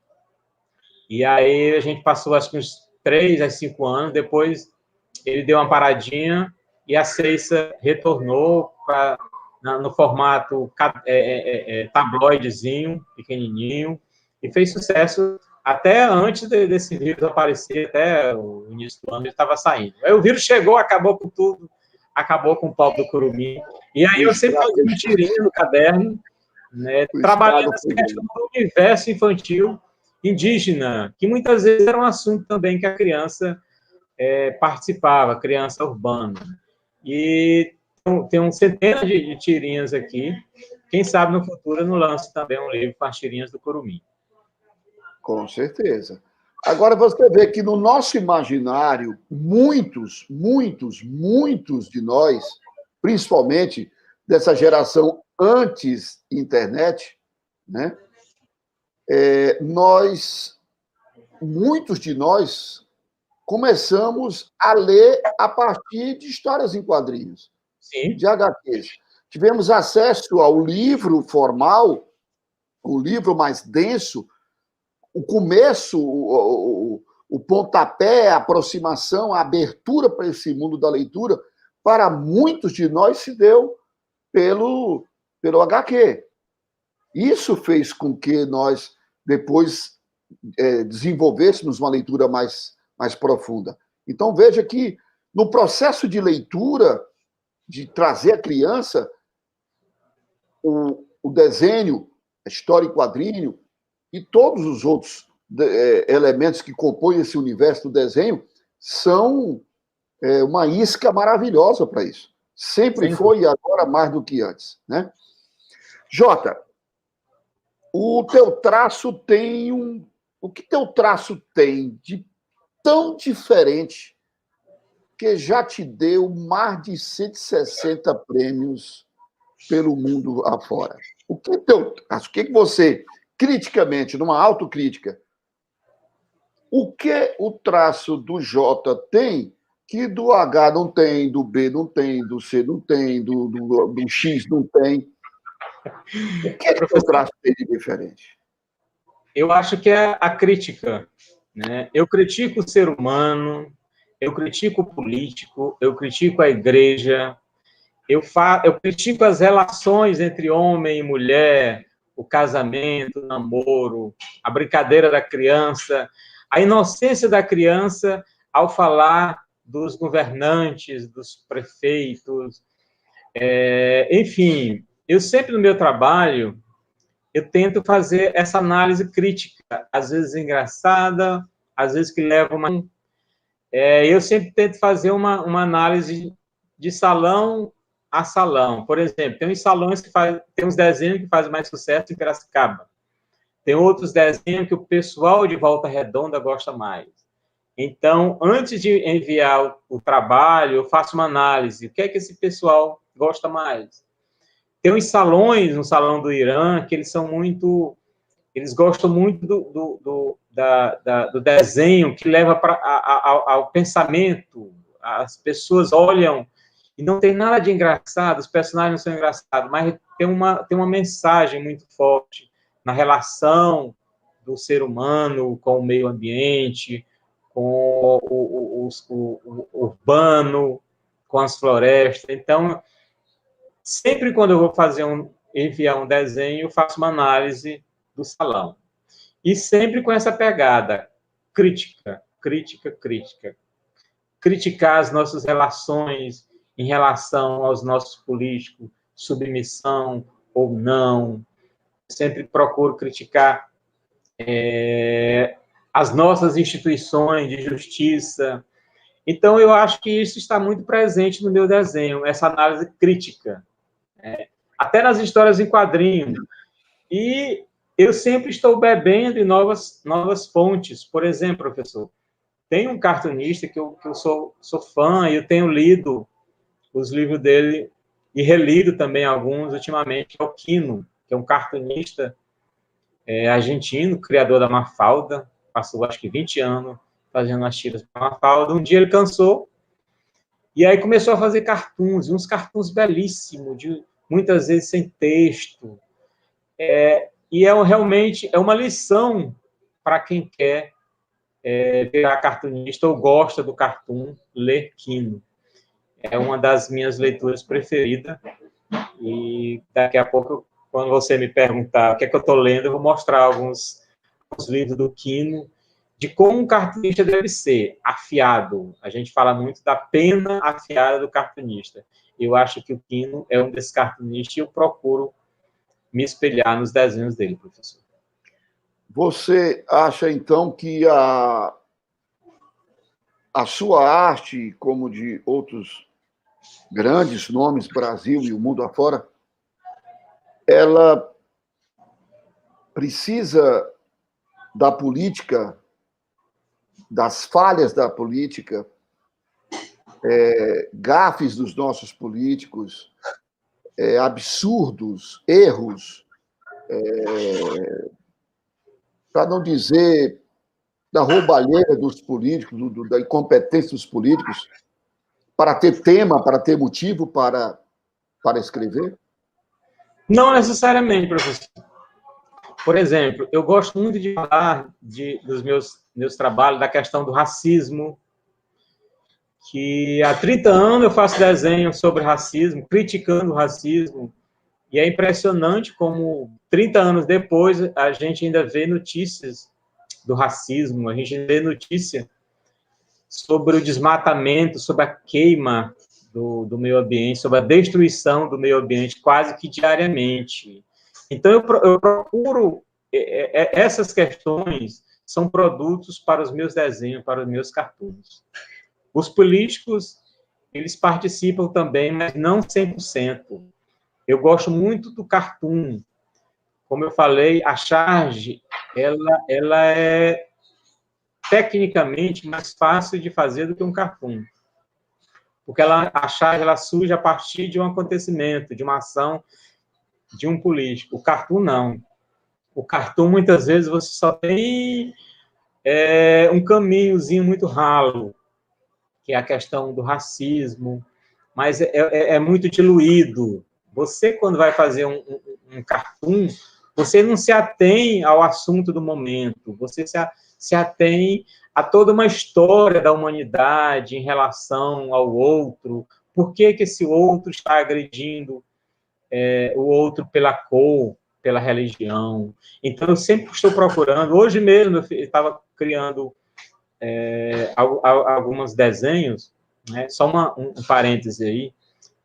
e aí a gente passou, acho que uns 3 a 5 anos, depois ele deu uma paradinha, e a Ceissa retornou no formato tabloidezinho, pequenininho, e fez sucesso até antes desse vírus aparecer, até o início do ano ele estava saindo. Aí o vírus chegou, acabou com tudo, acabou com o pau do curumim. E aí eu sempre fazia uma tirinha no caderno, né, trabalhando essa questão do universo infantil indígena, que muitas vezes era um assunto também que a criança participava, criança urbana. E tem centenas de tirinhas aqui. Quem sabe no futuro eu não lanço também um livro com as tirinhas do curumim. Com certeza. Agora você vê que no nosso imaginário, muitos de nós, principalmente dessa geração antes internet, né? Muitos de nós começamos a ler a partir de histórias em quadrinhos, Sim. de HQs. Tivemos acesso ao livro formal, o livro mais denso, o começo, o pontapé, a aproximação, a abertura para esse mundo da leitura, para muitos de nós se deu pelo HQ. Isso fez com que nós depois desenvolvêssemos uma leitura mais profunda. Então, veja que no processo de leitura, de trazer a criança, o desenho, a história em quadrinho, e todos os outros elementos que compõem esse universo do desenho são uma isca maravilhosa para isso. Sempre foi e agora mais do que antes, né? Jota, o teu traço tem o que teu traço tem de tão diferente que já te deu mais de 160 prêmios pelo mundo afora? O que teu traço? O que você, criticamente, numa autocrítica, o que o traço do J tem que do H não tem, do B não tem, do C não tem, do X não tem? O que o traço tem de diferente? Eu acho que é a crítica, né? Eu critico o ser humano, eu critico o político, eu critico a igreja, eu critico as relações entre homem e mulher, o casamento, o namoro, a brincadeira da criança, a inocência da criança ao falar dos governantes, dos prefeitos. Enfim, eu sempre no meu trabalho, eu tento fazer essa análise crítica, às vezes engraçada, às vezes que leva uma... eu sempre tento fazer uma análise de salão a salão. Por exemplo, tem uns salões tem uns desenhos que fazem mais sucesso em Piracicaba. Tem outros desenhos que o pessoal de Volta Redonda gosta mais. Então, antes de enviar o trabalho, eu faço uma análise. O que é que esse pessoal gosta mais? Tem uns salões, no Salão do Irã, que eles gostam muito do desenho que leva ao pensamento. As pessoas olham e não tem nada de engraçado, os personagens não são engraçados, mas tem uma mensagem muito forte na relação do ser humano com o meio ambiente, com o urbano, com as florestas. Então, sempre quando eu vou enviar um desenho, eu faço uma análise do salão. E sempre com essa pegada crítica, crítica, crítica. Criticar as nossas relações em relação aos nossos políticos, submissão ou não. Sempre procuro criticar as nossas instituições de justiça. Então, eu acho que isso está muito presente no meu desenho, essa análise crítica. Até nas histórias em quadrinhos. E eu sempre estou bebendo em novas fontes. Por exemplo, professor, tem um cartunista que eu sou fã, e eu tenho lido os livros dele, e relido também alguns ultimamente, que é o Quino, que é um cartunista argentino, criador da Mafalda, passou acho que 20 anos fazendo as tiras para a Mafalda. Um dia ele cansou, e aí começou a fazer cartoons, uns cartoons belíssimos, muitas vezes sem texto. E realmente é uma lição para quem quer virar cartunista ou gosta do cartoon, ler Quino. É uma das minhas leituras preferidas. E daqui a pouco, quando você me perguntar o que é que eu estou lendo, eu vou mostrar alguns livros do Quino, de como um cartunista deve ser, afiado. A gente fala muito da pena afiada do cartunista. Eu acho que o Quino é um desses cartunistas, e eu procuro me espelhar nos desenhos dele, professor. Você acha, então, que a sua arte, como de outros grandes nomes, Brasil e o mundo afora, ela precisa da política, das falhas da política, gafes dos nossos políticos, absurdos, erros, para não dizer da roubalheira dos políticos, da incompetência dos políticos, para ter tema, para ter motivo para escrever? Não necessariamente, professor. Por exemplo, eu gosto muito de falar dos meus trabalhos, da questão do racismo, que há 30 anos eu faço desenho sobre racismo, criticando o racismo, e é impressionante como 30 anos depois a gente ainda vê notícias do racismo, a gente vê notícia sobre o desmatamento, sobre a queima do meio ambiente, sobre a destruição do meio ambiente quase que diariamente. Então, eu procuro, essas questões são produtos para os meus desenhos, para os meus cartoons. Os políticos, eles participam também, mas não 100%. Eu gosto muito do cartoon. Como eu falei, a charge, ela é tecnicamente mais fácil de fazer do que um cartoon. Porque a charge ela surge a partir de um acontecimento, de uma ação de um político. O cartoon, não. O cartoon, muitas vezes, você só tem um caminhozinho muito ralo, que é a questão do racismo, mas é muito diluído. Você, quando vai fazer um cartoon, você não se atém ao assunto do momento, você se atém a toda uma história da humanidade em relação ao outro, por que esse outro está agredindo o outro pela cor, pela religião. Então, eu sempre estou procurando, hoje mesmo eu estava criando alguns desenhos, né? Só um parêntese aí.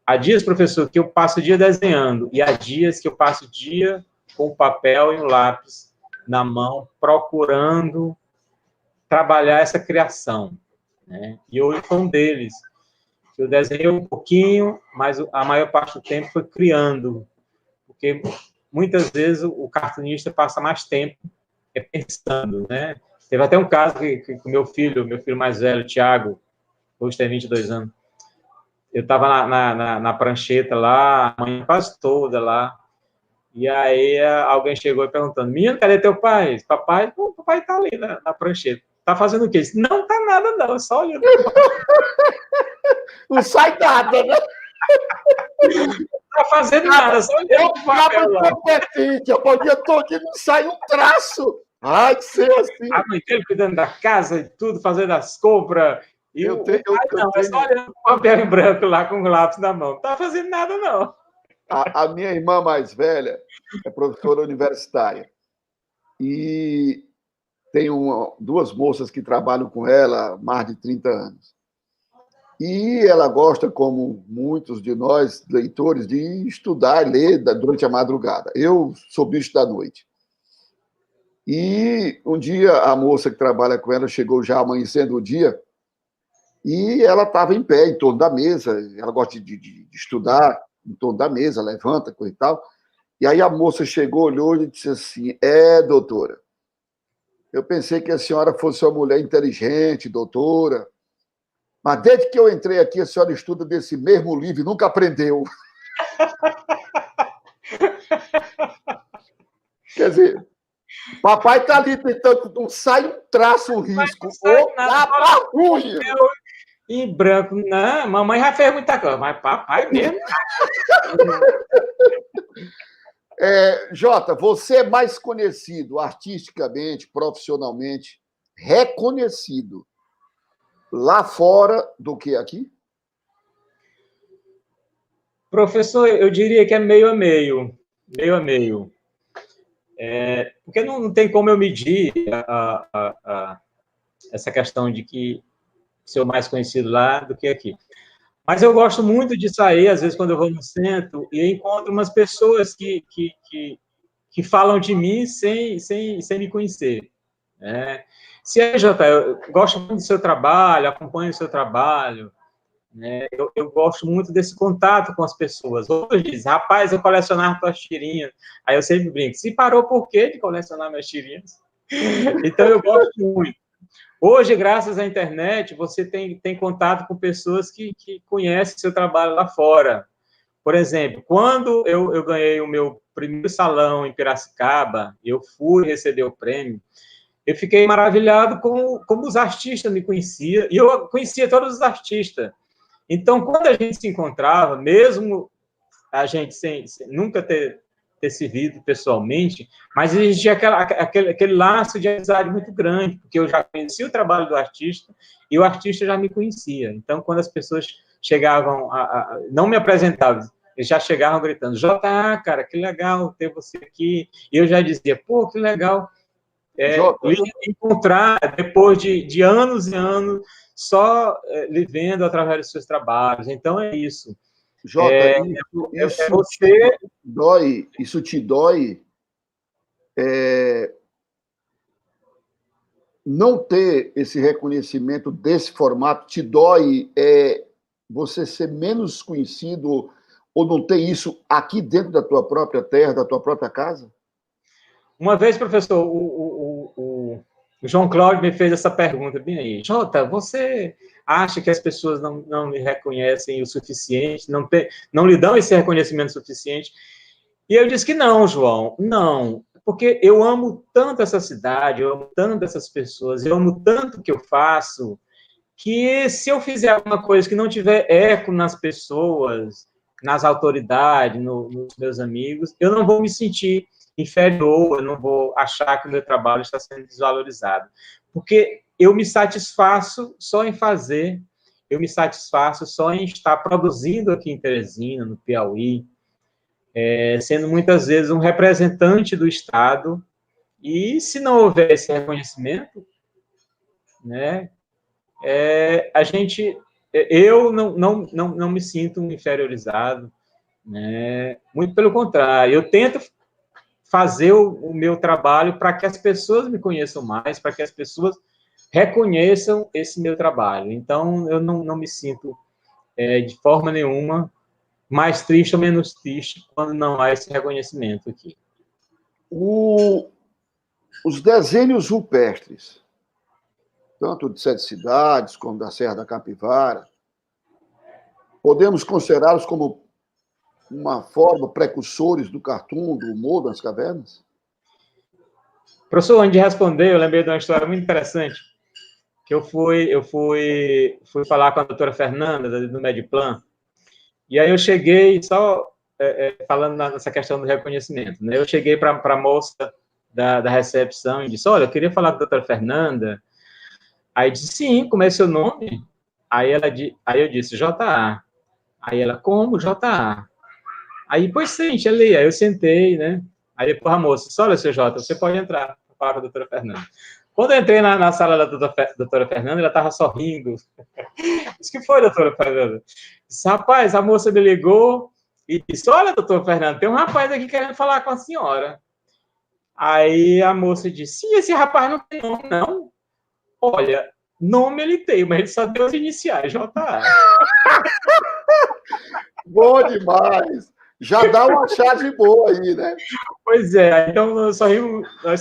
Há dias, professor, que eu passo o dia desenhando, e há dias que eu passo o dia com o papel e o lápis na mão, procurando trabalhar essa criação, né? E hoje foi um deles. Eu desenhei um pouquinho, mas a maior parte do tempo foi criando, porque muitas vezes o cartunista passa mais tempo pensando, né? Teve até um caso que o meu filho mais velho, Thiago, hoje tem 22 anos, eu estava na prancheta lá, a manhã quase toda lá, e aí alguém chegou perguntando, menino, cadê teu pai? Papai está ali na prancheta. Tá fazendo o quê? Não tá nada, não, só olhando. Não sai nada, né? Não tá fazendo nada, só olhando o papel lá. Competente, o dia todo não sai um traço. Ai, que ser assim. A mãe dele cuidando da casa e tudo, fazendo as compras. E o pai não, é só olhando o papel em branco lá com o lápis na mão. Não está fazendo nada, não. A minha irmã mais velha é professora universitária. E tem duas moças que trabalham com ela há mais de 30 anos. E ela gosta, como muitos de nós, leitores, de estudar e ler durante a madrugada. Eu sou bicho da noite. E um dia a moça que trabalha com ela chegou já amanhecendo o dia e ela estava em pé, em torno da mesa. Ela gosta de estudar em torno da mesa, levanta, coisa e tal. E aí a moça chegou, olhou e disse assim: doutora, eu pensei que a senhora fosse uma mulher inteligente, doutora, mas desde que eu entrei aqui, a senhora estuda desse mesmo livro e nunca aprendeu. Quer dizer, papai está ali tentando, não sai um traço, um risco. Ruim. Em branco, não, mamãe já fez muita coisa, mas papai mesmo. Jota, você é mais conhecido artisticamente, profissionalmente, reconhecido lá fora do que aqui? Professor, eu diria que é meio a meio. Meio a meio. Porque não tem como eu medir essa questão de que ser mais conhecido lá do que aqui. Mas eu gosto muito de sair, às vezes, quando eu vou no centro, e encontro umas pessoas que falam de mim sem me conhecer. Jota, eu gosto muito do seu trabalho, acompanho o seu trabalho, né? Eu gosto muito desse contato com as pessoas. Outros dizem, rapaz, eu colecionava tuas tirinhas. Aí eu sempre brinco, se parou por quê de colecionar minhas tirinhas? Então eu gosto muito. Hoje, graças à internet, você tem contato com pessoas que conhecem seu trabalho lá fora. Por exemplo, quando eu ganhei o meu primeiro salão em Piracicaba, eu fui receber o prêmio, eu fiquei maravilhado como os artistas me conheciam, e eu conhecia todos os artistas. Então, quando a gente se encontrava, mesmo a gente sem nunca ter se visto pessoalmente, mas existia aquele laço de amizade muito grande, porque eu já conhecia o trabalho do artista e o artista já me conhecia. Então, quando as pessoas chegavam, não me apresentavam, eles já chegavam gritando, Jota, cara, que legal ter você aqui. E eu já dizia, pô, que legal encontrar depois de anos e anos só lhe vendo através dos seus trabalhos. Então, é isso. Jota, isso te dói não ter esse reconhecimento desse formato, te dói você ser menos conhecido ou não ter isso aqui dentro da tua própria terra, da tua própria casa? Uma vez, professor, o João Cláudio me fez essa pergunta bem aí. Jota, você acha que as pessoas não me reconhecem o suficiente, não lhe dão esse reconhecimento suficiente? E eu disse que não, João, não. Porque eu amo tanto essa cidade, eu amo tanto essas pessoas, eu amo tanto o que eu faço, que se eu fizer alguma coisa que não tiver eco nas pessoas, nas autoridades, nos meus amigos, eu não vou me sentir inferior, eu não vou achar que o meu trabalho está sendo desvalorizado. Porque eu me satisfaço só em fazer, eu me satisfaço só em estar produzindo aqui em Teresina, no Piauí, sendo muitas vezes um representante do Estado, e se não houver esse reconhecimento, né, eu não me sinto inferiorizado, né, muito pelo contrário, eu tento fazer o meu trabalho para que as pessoas me conheçam mais, para que as pessoas reconheçam esse meu trabalho. Então, eu não me sinto, de forma nenhuma, mais triste ou menos triste quando não há esse reconhecimento aqui. Os desenhos rupestres, tanto de Sete Cidades como da Serra da Capivara, podemos considerá-los como uma forma precursores do cartoon, do humor das cavernas? Professor, antes de responder, eu lembrei de uma história muito interessante, que eu fui falar com a doutora Fernanda, do Mediplan, e aí eu cheguei só falando nessa questão do reconhecimento, né? Eu cheguei para a moça da recepção e disse, olha, eu queria falar com a doutora Fernanda. Aí disse, sim, como é seu nome? Aí eu disse, J.A. Aí ela, como J.A.? Aí, pois sente ali. Aí eu sentei, né? Aí depois a moça disse, olha, seu Jota, você pode entrar para a doutora Fernanda. Quando eu entrei na sala da doutora Fernanda, ela estava sorrindo. Disse, que foi, doutora Fernanda? Disse, rapaz, a moça me ligou e disse, olha, doutora Fernanda, tem um rapaz aqui querendo falar com a senhora. Aí a moça disse, sim, esse rapaz não tem nome, não. Olha, nome ele tem, mas ele só deu as iniciais, J.A. Bom demais! Já dá uma chave boa aí, né? Pois é, então nós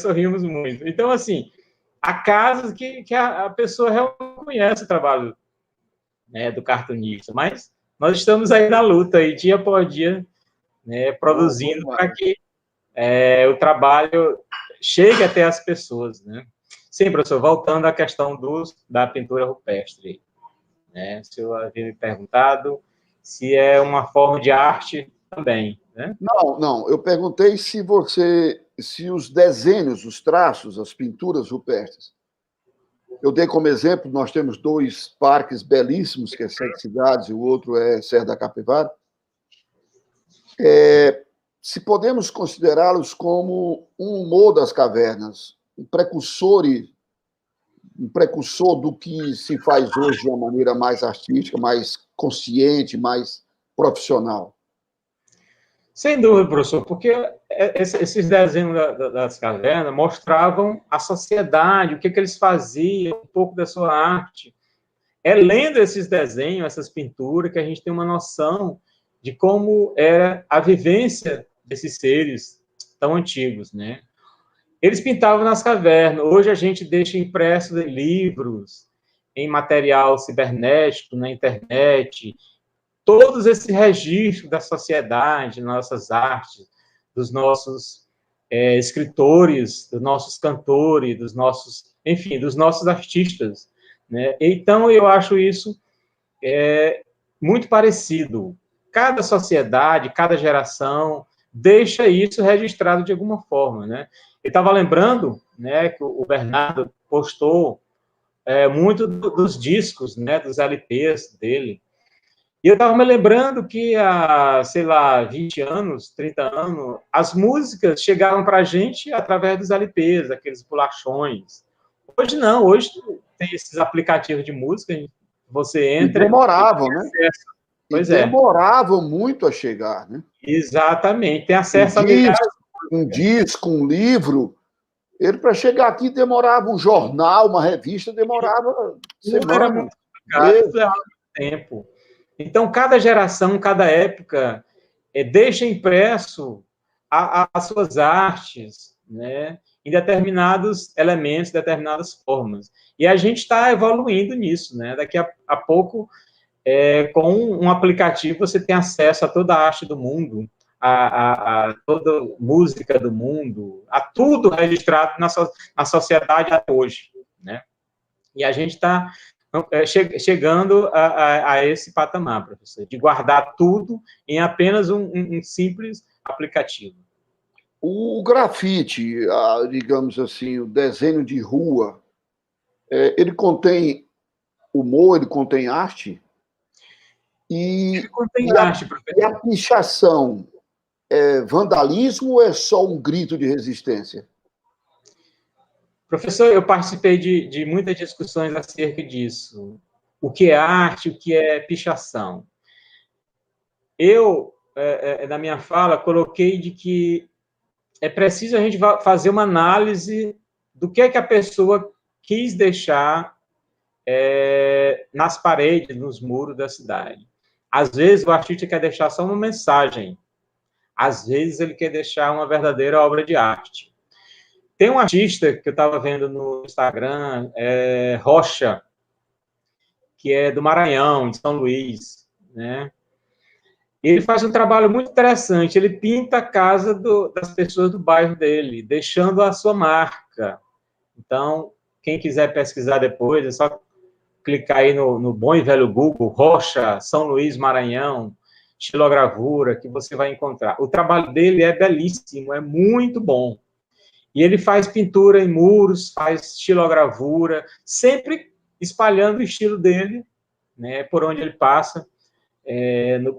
sorrimos muito. Então, assim, há casos que a pessoa realmente conhece o trabalho, né, do cartunista, mas nós estamos aí na luta, aí, dia por dia, né, produzindo para que o trabalho chegue até as pessoas, né? Sim, professor, voltando à questão da pintura rupestre, né? O senhor havia me perguntado se é uma forma de arte também, né? Não, eu perguntei se os desenhos, os traços, as pinturas rupestres. Eu dei como exemplo, nós temos 2 parques belíssimos, que é Sete Cidades e o outro é Serra da Capivara. Se podemos considerá-los como um humor das cavernas, um precursor do que se faz hoje de uma maneira mais artística, mais consciente, mais profissional. Sem dúvida, professor, porque esses desenhos das cavernas mostravam a sociedade, o que eles faziam, um pouco da sua arte. É lendo esses desenhos, essas pinturas, que a gente tem uma noção de como era a vivência desses seres tão antigos, né? Eles pintavam nas cavernas. Hoje a gente deixa impresso em livros, em material cibernético, na internet, todos esses registros da sociedade, nossas artes, dos nossos escritores, dos nossos cantores, dos nossos artistas, né? Então, eu acho isso muito parecido. Cada sociedade, cada geração deixa isso registrado de alguma forma, né? Eu estava lembrando, né, que o Bernardo postou muito dos discos, né, dos LPs dele. E eu estava me lembrando que há, sei lá, 20 anos, 30 anos, as músicas chegavam para a gente através dos LPs, aqueles bolachões. Hoje não, hoje tem esses aplicativos de música, você entra... E demoravam, né? Pois e demoravam muito a chegar, né? Exatamente, tem acesso a milhares... Um disco, um livro, ele para chegar aqui demorava um jornal, uma revista, demorava semanas. Era muito complicado, levava muito tempo. Então, cada geração, cada época, deixa impresso as suas artes, né, em determinados elementos, determinadas formas. E a gente está evoluindo nisso, né? Daqui a pouco, com um aplicativo, você tem acesso a toda a arte do mundo, a toda música do mundo, a tudo registrado na sociedade até hoje, né? E a gente está chegando a esse patamar, professor, de guardar tudo em apenas um simples aplicativo. O grafite, digamos assim, o desenho de rua, ele contém humor, ele contém arte? Ele contém arte, professor. E a pichação é vandalismo ou é só um grito de resistência? Professor, eu participei de muitas discussões acerca disso. O que é arte, o que é pichação. Eu, na minha fala, coloquei de que é preciso a gente fazer uma análise do que é que a pessoa quis deixar nas paredes, nos muros da cidade. Às vezes, o artista quer deixar só uma mensagem. Às vezes, ele quer deixar uma verdadeira obra de arte. Tem um artista que eu estava vendo no Instagram, Rocha, que é do Maranhão, de São Luís, né? Ele faz um trabalho muito interessante. Ele pinta a casa das pessoas do bairro dele, deixando a sua marca. Então, quem quiser pesquisar depois, é só clicar aí no bom e velho Google, Rocha, São Luís, Maranhão, estilogravura, que você vai encontrar. O trabalho dele é belíssimo, é muito bom. E ele faz pintura em muros, faz estilogravura, sempre espalhando o estilo dele, né, por onde ele passa,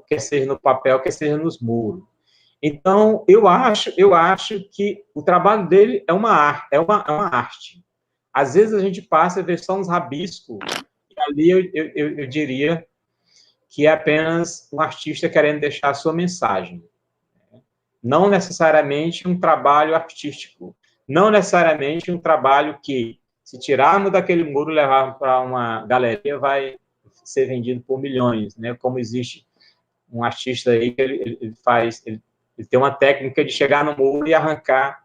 quer seja no papel, quer seja nos muros. Então, eu acho que o trabalho dele é uma arte. Às vezes a gente passa e vê só uns rabiscos, e ali eu diria que é apenas um artista querendo deixar a sua mensagem. Não necessariamente um trabalho artístico, não necessariamente um trabalho que, se tirarmos daquele muro e levarmos para uma galeria, vai ser vendido por milhões, né? Como existe um artista aí que ele tem uma técnica de chegar no muro e arrancar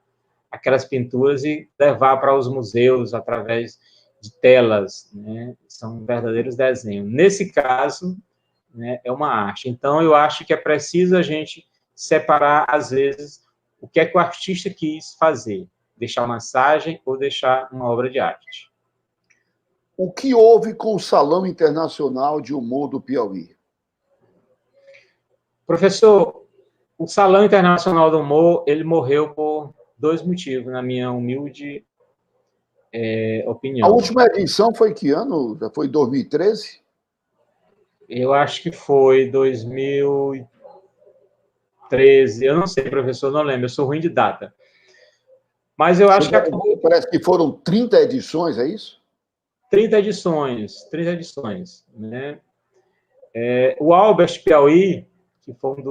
aquelas pinturas e levar para os museus através de telas, né? São verdadeiros desenhos. Nesse caso, né, é uma arte. Então, eu acho que é preciso a gente separar, às vezes, o que é que o artista quis fazer, deixar uma mensagem ou deixar uma obra de arte. O que houve com o Salão Internacional de Humor do Piauí? Professor, o Salão Internacional do Humor, ele morreu por 2 motivos, na minha humilde opinião. A última edição foi que ano? Foi 2013? Eu acho que foi 2013, eu não sei, professor, não lembro, eu sou ruim de data. Mas eu acho que acabou. Parece que foram 30 edições, é isso? 30 edições, né? O Albert Piauí, que foi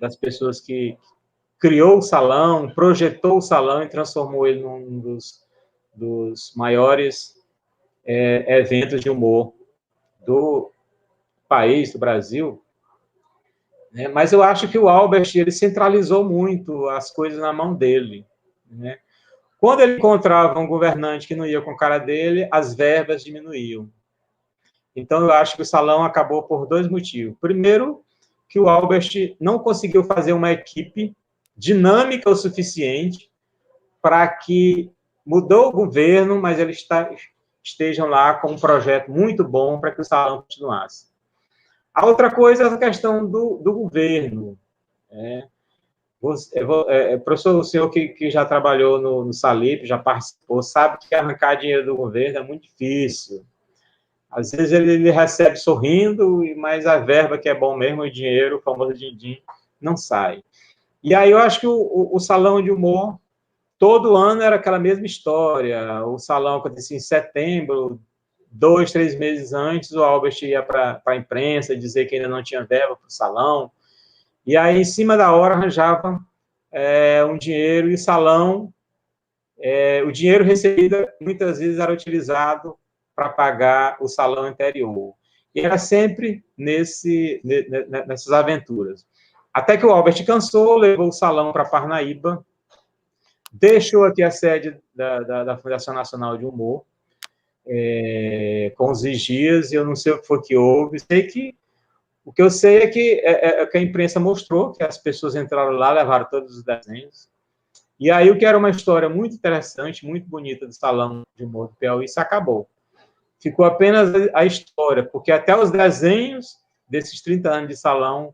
das pessoas que criou o salão, projetou o salão e transformou ele num dos maiores eventos de humor do país, do Brasil, né? Mas eu acho que o Albert, ele centralizou muito as coisas na mão dele, né? Quando ele encontrava um governante que não ia com a cara dele, as verbas diminuíam. Então, eu acho que o salão acabou por 2 motivos. Primeiro, que o Albert não conseguiu fazer uma equipe dinâmica o suficiente para que mudou o governo, mas eles estejam lá com um projeto muito bom para que o salão continuasse. A outra coisa é a questão do governo. Professor, o senhor que já trabalhou no Salip, já participou, sabe que arrancar dinheiro do governo é muito difícil. Às vezes ele recebe sorrindo, mas a verba que é bom mesmo, o dinheiro, o famoso din-din, não sai. E aí eu acho que o salão de humor, todo ano era aquela mesma história. O salão acontecia em setembro, 2, 3 meses antes, o Albert ia para a imprensa dizer que ainda não tinha verba para o salão. E aí, em cima da hora, arranjava um dinheiro, e o salão, o dinheiro recebido, muitas vezes era utilizado para pagar o salão anterior. E era sempre nessas aventuras. Até que o Albert cansou, levou o salão para Parnaíba, deixou aqui a sede da Fundação Nacional de Humor, com os vigias, e eu não sei o que foi que houve. O que eu sei é que a imprensa mostrou que as pessoas entraram lá, levaram todos os desenhos. E aí, o que era uma história muito interessante, muito bonita do Salão de Humor do Piauí, isso acabou. Ficou apenas a história, porque até os desenhos desses 30 anos de salão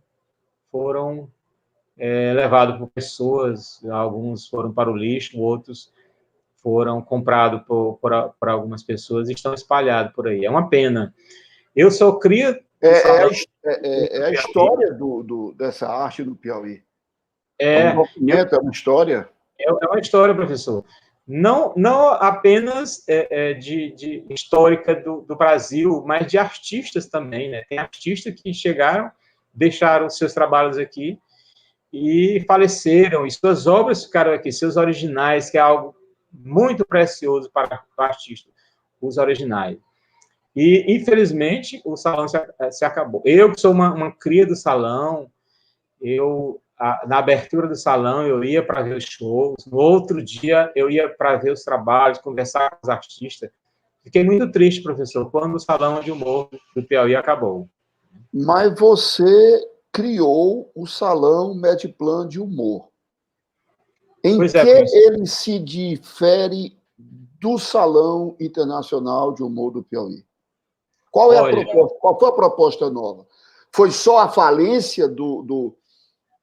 foram levados por pessoas, alguns foram para o lixo, outros foram comprados por algumas pessoas e estão espalhados por aí. É uma pena. Eu sou cria... É a história dessa arte do Piauí. É um documento, é uma história. É uma história, professor. Não apenas de histórica do Brasil, mas de artistas também, né? Tem artistas que chegaram, deixaram seus trabalhos aqui e faleceram, e suas obras ficaram aqui, seus originais, que é algo muito precioso para o artista, os originais. E, infelizmente, o salão se acabou. Eu, que sou uma cria do salão, na abertura do salão, eu ia para ver os shows, no outro dia, eu ia para ver os trabalhos, conversar com os artistas. Fiquei muito triste, professor, quando o Salão de Humor do Piauí acabou. Mas você criou o Salão Medplan de Humor. Em que ele se difere do Salão Internacional de Humor do Piauí? Qual foi a proposta nova? Foi só a falência do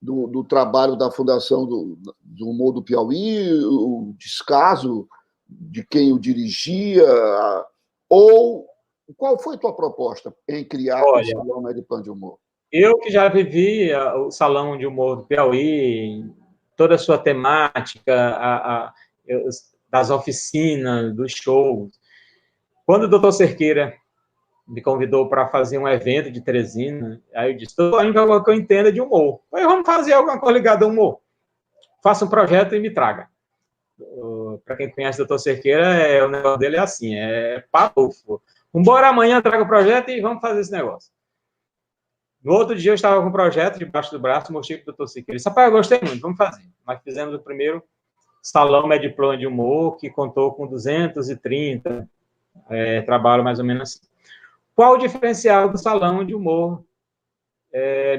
do trabalho da Fundação do Humor do Piauí, o descaso de quem o dirigia, ou qual foi a tua proposta em criar o Salão Mediplan de Humor? Eu que já vivi o Salão de Humor do Piauí, toda a sua temática, das oficinas, dos shows. Quando o doutor Cerqueira me convidou para fazer um evento de Teresina, aí eu disse, estou indo algo que eu entenda de humor. Aí vamos fazer alguma coisa ligada ao humor. Faça um projeto e me traga. Para quem conhece o doutor Cerqueira, o negócio dele é assim, é papo. Vamos amanhã, traga o projeto e vamos fazer esse negócio. No outro dia, eu estava com um projeto debaixo do braço, mostrei para o doutor Siqueira. Ele disse, rapaz, eu gostei muito, vamos fazer. Nós fizemos o primeiro Salão Mediplan de Humor, que contou com 230 trabalhos, mais ou menos assim. Qual o diferencial do Salão de Humor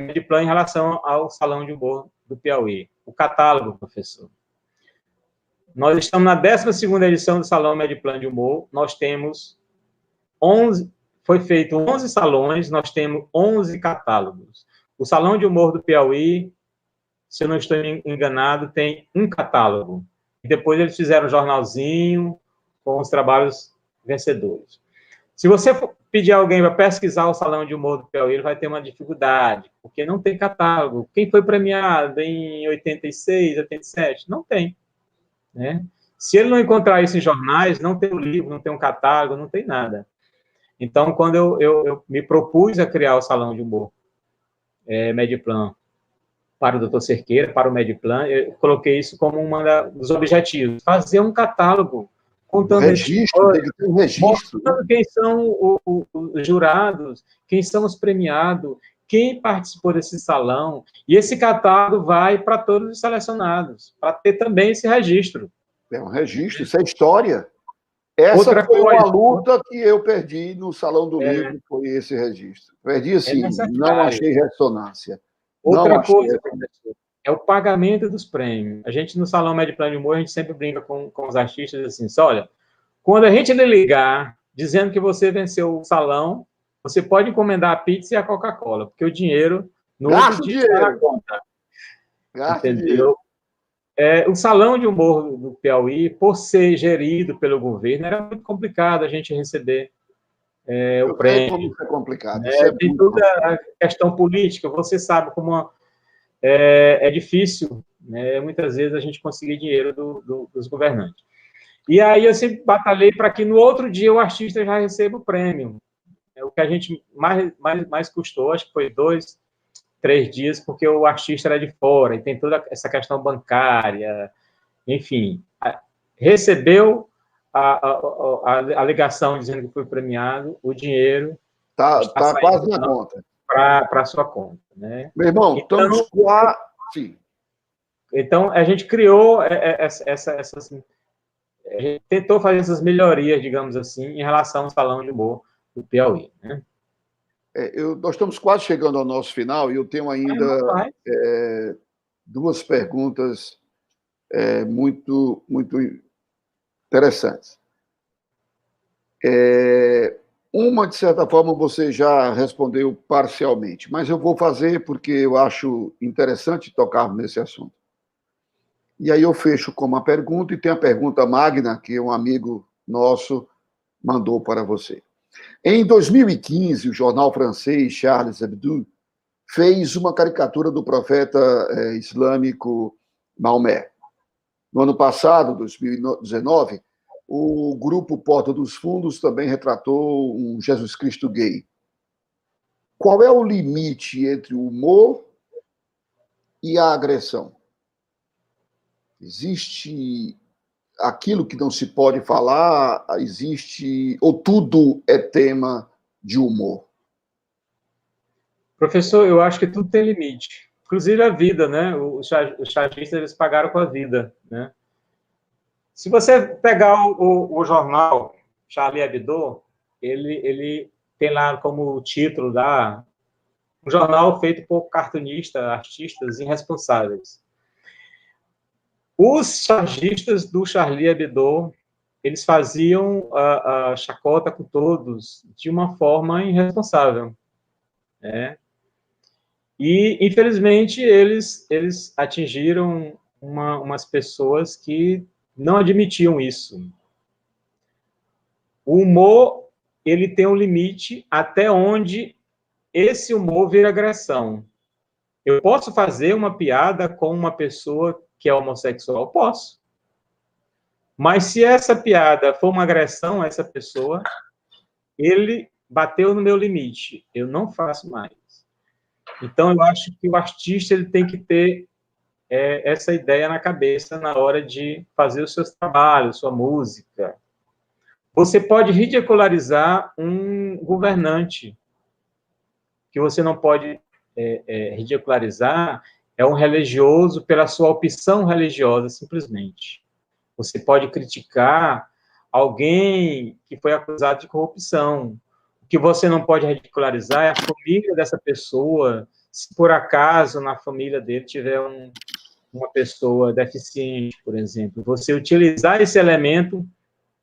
Mediplan em relação ao Salão de Humor do Piauí? O catálogo, professor. Nós estamos na 12ª edição do Salão Mediplan de Humor, nós temos 11... Foi feito 11 salões, nós temos 11 catálogos. O Salão de Humor do Piauí, se eu não estou enganado, tem um catálogo. Depois eles fizeram um jornalzinho com os trabalhos vencedores. Se você pedir alguém para pesquisar o Salão de Humor do Piauí, ele vai ter uma dificuldade, porque não tem catálogo. Quem foi premiado em 86, 87? Não tem. Né? Se ele não encontrar isso em jornais, não tem um livro, não tem um catálogo, não tem nada. Então, quando eu me propus a criar o Salão de Humor Mediplan para o doutor Cerqueira, para o Mediplan, eu coloquei isso como um dos objetivos, fazer um catálogo contando registro, tem que ter um registro. Mostrando quem são os jurados, quem são os premiados, quem participou desse salão, e esse catálogo vai para todos os selecionados, para ter também esse registro. É um registro, isso é história. Essa foi uma luta que eu perdi no Salão do Livro, foi esse registro. Perdi, assim, não achei ressonância. Outra coisa, é o pagamento dos prêmios. A gente, no Salão Mediplan de Humor, a gente sempre brinca com os artistas assim, olha, quando a gente lhe ligar dizendo que você venceu o salão, você pode encomendar a pizza e a Coca-Cola, porque o dinheiro no outro dia está na conta. Entendeu? O Salão de Humor do Piauí, por ser gerido pelo governo, era muito complicado a gente receber o prêmio. Como isso é complicado. Tem toda a questão política, você sabe como é difícil, né, muitas vezes, a gente conseguir dinheiro dos governantes. E aí eu sempre batalhei para que no outro dia o artista já receba o prêmio. O que a gente mais custou, acho que foi 2, 3 dias, porque o artista era de fora, e tem toda essa questão bancária, enfim. Recebeu a ligação dizendo que foi premiado, o dinheiro... Está quase na conta. Para a sua conta. Né? Meu irmão, estamos quase... Sim. Então, a gente criou essas... A gente tentou fazer essas melhorias, digamos assim, em relação ao Salão de Humor do Piauí. Né? Nós estamos quase chegando ao nosso final e eu tenho ainda 2 perguntas muito, muito interessantes. Uma, de certa forma, você já respondeu parcialmente, mas eu vou fazer porque eu acho interessante tocar nesse assunto. E aí eu fecho com uma pergunta, e tem a pergunta magna que um amigo nosso mandou para você. Em 2015, o jornal francês Charles Hebdo fez uma caricatura do profeta islâmico Maomé. No ano passado, 2019, o grupo Porta dos Fundos também retratou um Jesus Cristo gay. Qual é o limite entre o humor e a agressão? Existe aquilo que não se pode falar? Existe... Ou tudo é tema de humor? Professor, eu acho que tudo tem limite. Inclusive a vida, né? Os chargistas, eles pagaram com a vida, né? Se você pegar o jornal Charlie Hebdo, ele tem lá como título um jornal feito por cartunistas, artistas irresponsáveis. Os chargistas do Charlie Hebdo, eles faziam a chacota com todos de uma forma irresponsável, né? E, infelizmente, eles atingiram umas pessoas que não admitiam isso. O humor, ele tem um limite até onde esse humor vira agressão. Eu posso fazer uma piada com uma pessoa que é homossexual? Posso. Mas se essa piada for uma agressão a essa pessoa, ele bateu no meu limite. Eu não faço mais. Então, eu acho que o artista ele tem que ter essa ideia na cabeça na hora de fazer os seus trabalhos, sua música. Você pode ridicularizar um governante, que você não pode ridicularizar é um religioso pela sua opção religiosa, simplesmente. Você pode criticar alguém que foi acusado de corrupção. O que você não pode ridicularizar é a família dessa pessoa, se por acaso na família dele tiver uma pessoa deficiente, por exemplo. Você utilizar esse elemento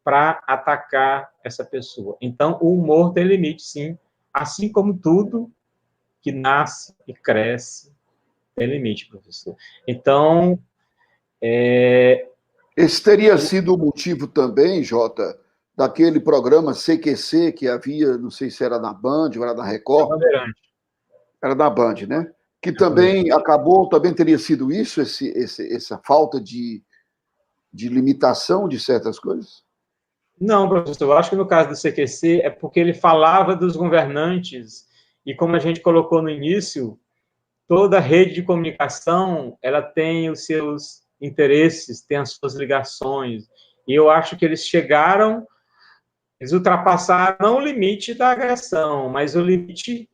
para atacar essa pessoa. Então, o humor tem limite, sim. Assim como tudo que nasce e cresce tem limite, professor. Então, esse teria sido o motivo também, Jota, daquele programa CQC que havia, não sei se era na Band ou era na Record. Era na Band, né? Que também acabou, também teria sido isso, essa falta de limitação de certas coisas? Não, professor, eu acho que no caso do CQC é porque ele falava dos governantes e como a gente colocou no início, toda rede de comunicação, ela tem os seus interesses, tem as suas ligações, e eu acho que eles ultrapassaram não o limite da agressão, mas o limite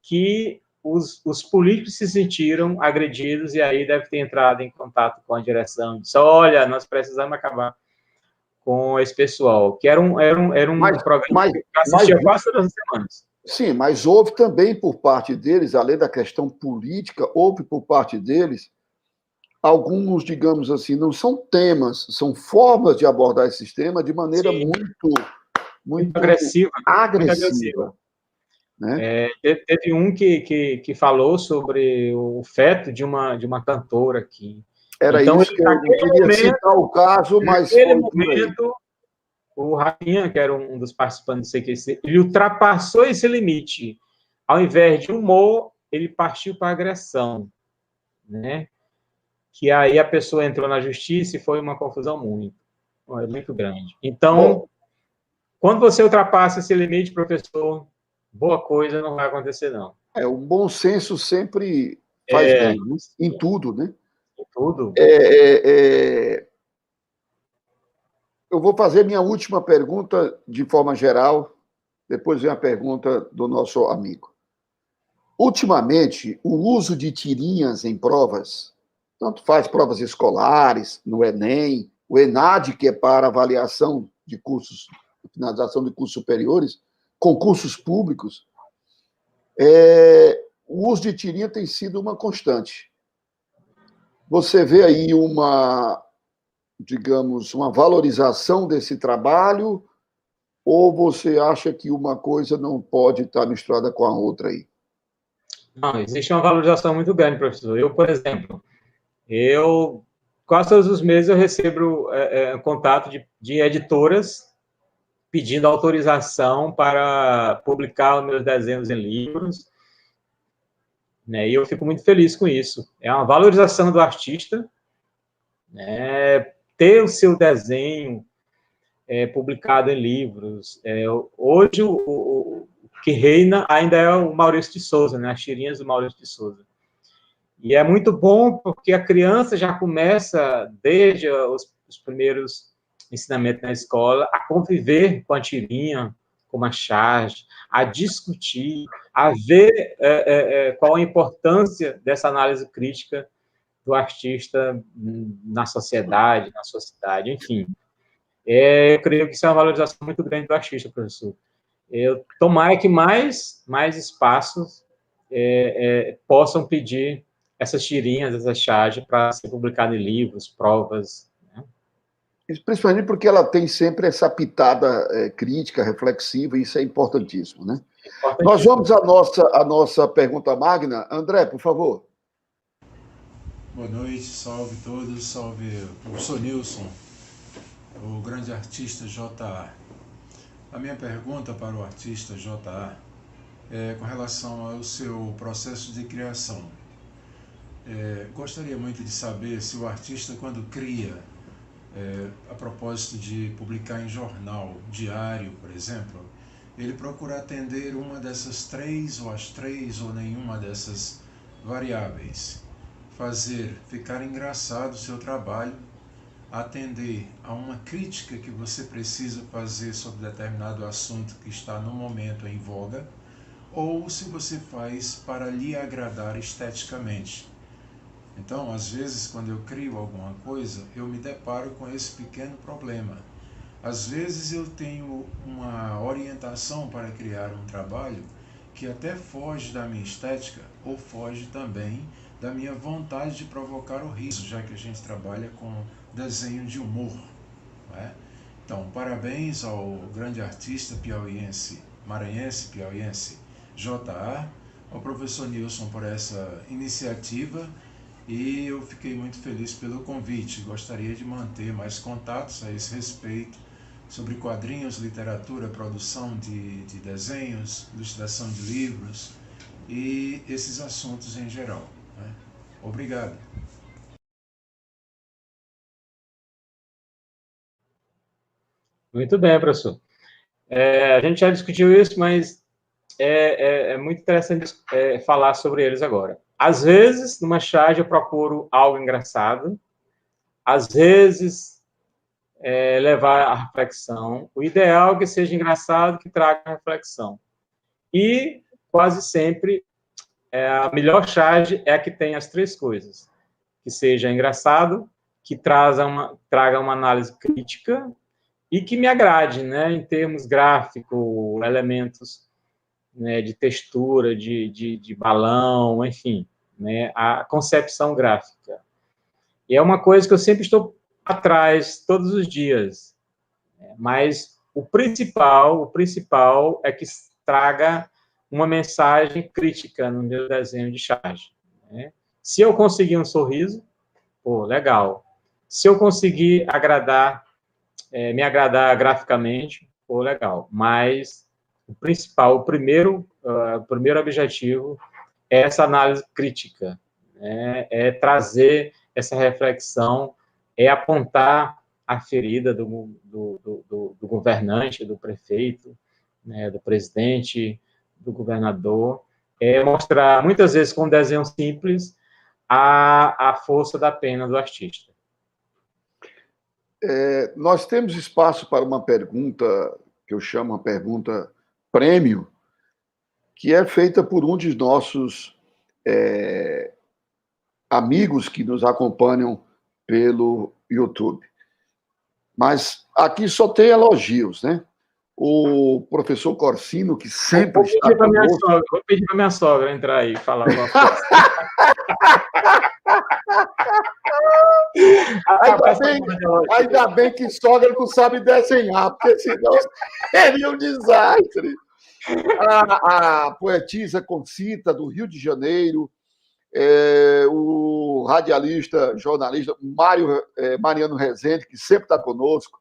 que os políticos se sentiram agredidos e aí deve ter entrado em contato com a direção e disse, olha, nós precisamos acabar com esse pessoal, que era um programa que eu assistia quase todas as semanas. Sim, mas houve também por parte deles, além da questão política, houve por parte deles alguns, digamos assim, não são temas, são formas de abordar esses temas de maneira muito agressiva. Né? Teve um que falou sobre o feto de uma cantora aqui. Era então, isso que eu queria citar o caso, mas naquele momento, o Rafinha, que era um dos participantes do CQC, ele ultrapassou esse limite. Ao invés de humor, ele partiu para agressão, né? Que aí a pessoa entrou na justiça e foi uma confusão muito grande. Então, quando você ultrapassa esse limite, professor, boa coisa não vai acontecer, não. O bom senso sempre faz bem, né? Em tudo, né? Em tudo. Eu vou fazer minha última pergunta de forma geral, depois vem a pergunta do nosso amigo. Ultimamente, o uso de tirinhas em provas, tanto faz provas escolares, no Enem, o ENAD, que é para avaliação de cursos, finalização de cursos superiores, concursos públicos, o uso de tirinha tem sido uma constante. Você vê aí digamos, uma valorização desse trabalho, ou você acha que uma coisa não pode estar misturada com a outra aí? Não, existe uma valorização muito grande, professor. Eu, por exemplo, quase todos os meses eu recebo contato de editoras pedindo autorização para publicar os meus desenhos em livros, né? E eu fico muito feliz com isso. É uma valorização do artista, né? Ter o seu desenho publicado em livros. Hoje, o que reina ainda é o Maurício de Souza, né? As tirinhas do Maurício de Souza. E é muito bom porque a criança já começa, desde os primeiros ensinamentos na escola, a conviver com a tirinha, com a charge, a discutir, a ver qual a importância dessa análise crítica do artista na sociedade, na sociedade, enfim. Eu creio que isso é uma valorização muito grande do artista, professor. Tomara que mais espaços possam pedir essas tirinhas, essas charges, para ser publicado em livros, provas. Né? principalmente porque ela tem sempre essa pitada crítica, reflexiva, e isso é importantíssimo, né? Nós vamos à nossa pergunta magna. André, por favor. Boa noite, salve todos, salve o professor Nilson, o grande artista J.A. A minha pergunta para o artista J.A. é com relação ao seu processo de criação. Gostaria muito de saber se o artista, quando cria, a propósito de publicar em jornal diário, por exemplo, ele procura atender uma dessas três, ou as três, ou nenhuma dessas variáveis. Fazer ficar engraçado o seu trabalho, atender a uma crítica que você precisa fazer sobre determinado assunto que está no momento em voga, ou se você faz para lhe agradar esteticamente. Então, às vezes, quando eu crio alguma coisa, eu me deparo com esse pequeno problema. Às vezes eu tenho uma orientação para criar um trabalho que até foge da minha estética ou foge também da minha vontade de provocar o riso, já que a gente trabalha com desenho de humor, não é? Então, parabéns ao grande artista maranhense, piauiense, J.A., ao professor Nilson por essa iniciativa, e eu fiquei muito feliz pelo convite. Gostaria de manter mais contatos a esse respeito, sobre quadrinhos, literatura, produção de desenhos, ilustração de livros e esses assuntos em geral. Obrigado. Muito bem, professor. A gente já discutiu isso, mas é muito interessante falar sobre eles agora. Às vezes, numa charge, eu procuro algo engraçado. Às vezes, levar a reflexão. O ideal é que seja engraçado, que traga reflexão. E, quase sempre, a melhor charge é a que tem as três coisas. Que seja engraçado, que traga uma análise crítica e que me agrade, né, em termos gráficos, elementos, né, de textura, de balão, enfim, né, a concepção gráfica. E é uma coisa que eu sempre estou atrás, todos os dias. Mas o principal é que traga uma mensagem crítica no meu desenho de charge, né? Se eu conseguir um sorriso, pô, legal. Se eu conseguir me agradar graficamente, pô, legal. Mas o principal, o primeiro objetivo é essa análise crítica, né? É trazer essa reflexão, é apontar a ferida do governante, do prefeito, né, do presidente, do governador, é mostrar, muitas vezes, com um desenho simples, a força da pena do artista. Nós temos espaço para uma pergunta, que eu chamo uma pergunta prêmio, que é feita por um de nossos amigos que nos acompanham pelo YouTube. Mas aqui só tem elogios, né? O professor Corsino, que sempre está conosco... Vou pedir para minha sogra entrar aí e falar alguma coisa. Ainda bem que sogra não sabe desenhar, porque senão seria um desastre. A poetisa Concita, do Rio de Janeiro, o radialista, jornalista Mariano Rezende, que sempre está conosco,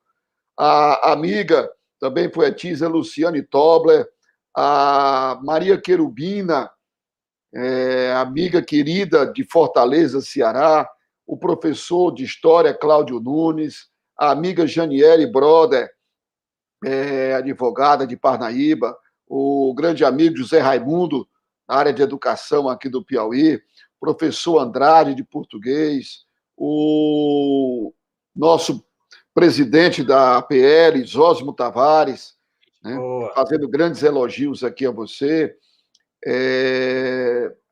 a amiga, também poetisa Luciane Tobler, a Maria Querubina, amiga querida de Fortaleza, Ceará, o professor de História Cláudio Nunes, a amiga Janiele Broder, advogada de Parnaíba, o grande amigo José Raimundo, na área de educação aqui do Piauí, professor Andrade, de português, o nosso presidente da APL, Zósimo Tavares, né, fazendo grandes elogios aqui a você,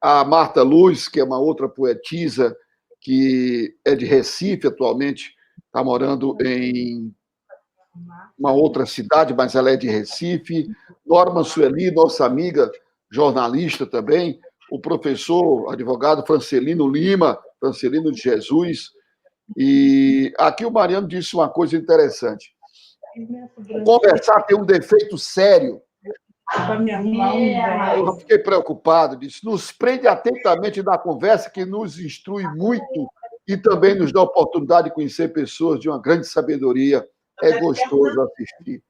a Marta Luz, que é uma outra poetisa, que é de Recife atualmente, está morando em uma outra cidade, mas ela é de Recife. Norma Sueli, nossa amiga jornalista também, o professor, advogado Francelino Lima, Francelino de Jesus, E aqui o Mariano disse uma coisa interessante. Conversar tem um defeito sério. Eu fiquei preocupado, disse, nos prende atentamente na conversa, que nos instrui muito e também nos dá a oportunidade de conhecer pessoas de uma grande sabedoria. É gostoso assistir.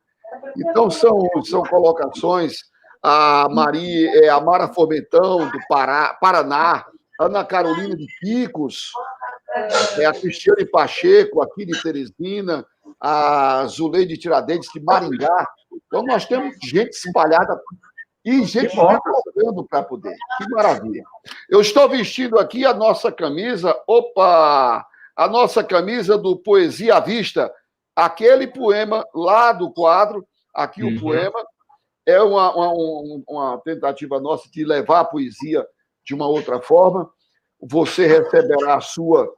Então, são colocações. A Mara Fomentão, do Paraná, Ana Carolina de Picos, a Cristiane Pacheco, aqui de Teresina, a Zuleide Tiradentes, de Maringá. Então, nós temos gente espalhada e gente recorrendo para poder. Que maravilha. Eu estou vestindo aqui a nossa camisa, a nossa camisa do Poesia à Vista, aquele poema lá do quadro, aqui o poema, é uma tentativa nossa de levar a poesia de uma outra forma. Você receberá a sua,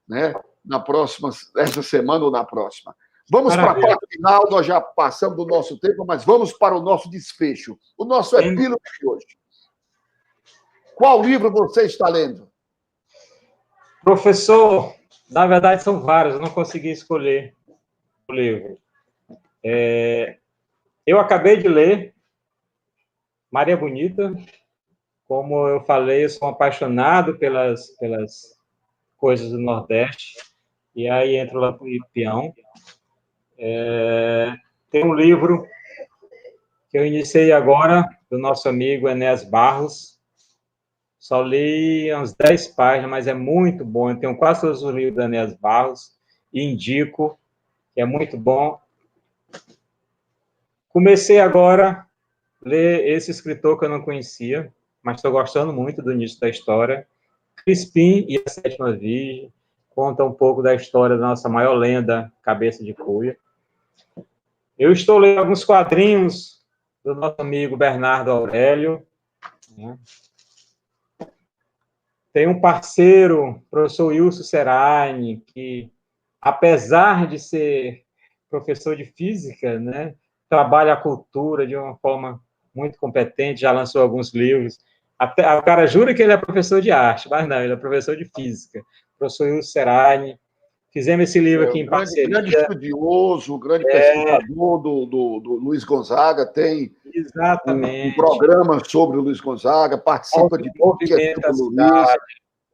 né, essa semana ou na próxima. Vamos para a parte final, nós já passamos do nosso tempo, mas vamos para o nosso desfecho, o nosso epílogo de hoje. Qual livro você está lendo? Professor, na verdade são vários, eu não consegui escolher o livro. Eu acabei de ler Maria Bonita. Como eu falei, eu sou apaixonado pelas coisas do Nordeste, e aí entro lá para o peão. Tem um livro que eu iniciei agora, do nosso amigo Enéas Barros. Só li uns 10 páginas, mas é muito bom. Eu tenho quase todos os livros do Enéas Barros e indico, que é muito bom. Comecei agora a ler esse escritor que eu não conhecia, mas estou gostando muito do início da história. Crispim e a Sétima Virgem conta um pouco da história da nossa maior lenda, Cabeça de Cuia. Eu estou lendo alguns quadrinhos do nosso amigo Bernardo Aurélio. Tem um parceiro, professor Wilson Serrani, que, apesar de ser professor de física, né, trabalha a cultura de uma forma muito competente, já lançou alguns livros. O cara jura que ele é professor de arte, mas não, ele é professor de física. Professor Wilson Serrani. Fizemos esse livro aqui em parceria. Grande estudioso, grande pesquisador do Luiz Gonzaga, tem um programa sobre o Luiz Gonzaga, participa de tudo que é sobre o Luiz.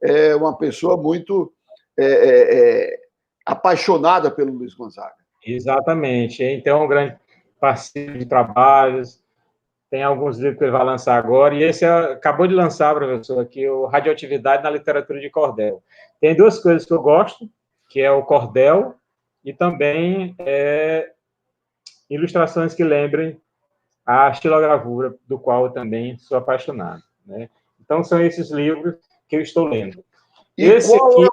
É uma pessoa muito apaixonada pelo Luiz Gonzaga. Exatamente. Então, é um grande parceiro de trabalhos. Tem alguns livros que ele vai lançar agora, e esse acabou de lançar, professor, aqui, o Radioatividade na Literatura de Cordel. Tem duas coisas que eu gosto, que é o cordel e também ilustrações que lembrem a estilogravura, do qual eu também sou apaixonado, né? Então, são esses livros que eu estou lendo. Esse aqui,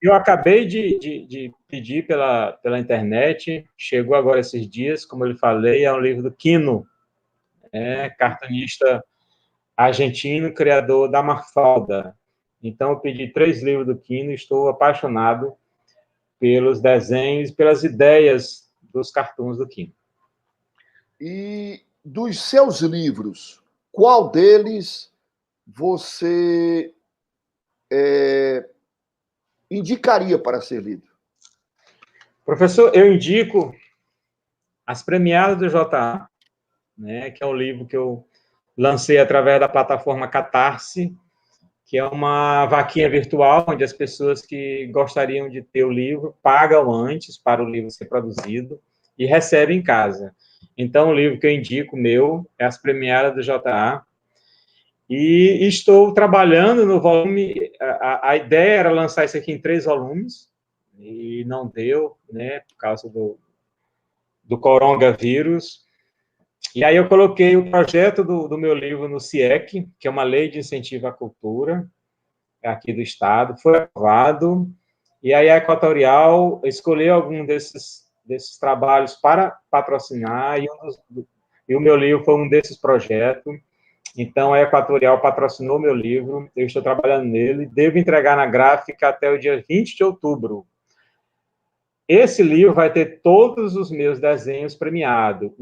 eu acabei de pedir pela internet, chegou agora esses dias, como eu lhe falei, é um livro do Quino, cartunista argentino, criador da Mafalda. Então, eu pedi 3 livros do Quino e estou apaixonado pelos desenhos, pelas ideias dos cartoons do Quino. E dos seus livros, qual deles você indicaria para ser lido? Professor, eu indico As Premiadas do JA, né, que é um livro que eu lancei através da plataforma Catarse, que é uma vaquinha virtual, onde as pessoas que gostariam de ter o livro pagam antes para o livro ser produzido e recebem em casa. Então, o livro que eu indico, meu, é As Premiadas do JA, e estou trabalhando no volume, a ideia era lançar isso aqui em 3 volumes, e não deu, né, por causa do coronavírus. E aí eu coloquei o projeto do meu livro no CIEC, que é uma lei de incentivo à cultura, aqui do Estado, foi aprovado, e aí a Equatorial escolheu algum desses trabalhos para patrocinar, e o meu livro foi um desses projetos. Então, a Equatorial patrocinou meu livro, eu estou trabalhando nele, devo entregar na gráfica até o dia 20 de outubro. Esse livro vai ter todos os meus desenhos premiados.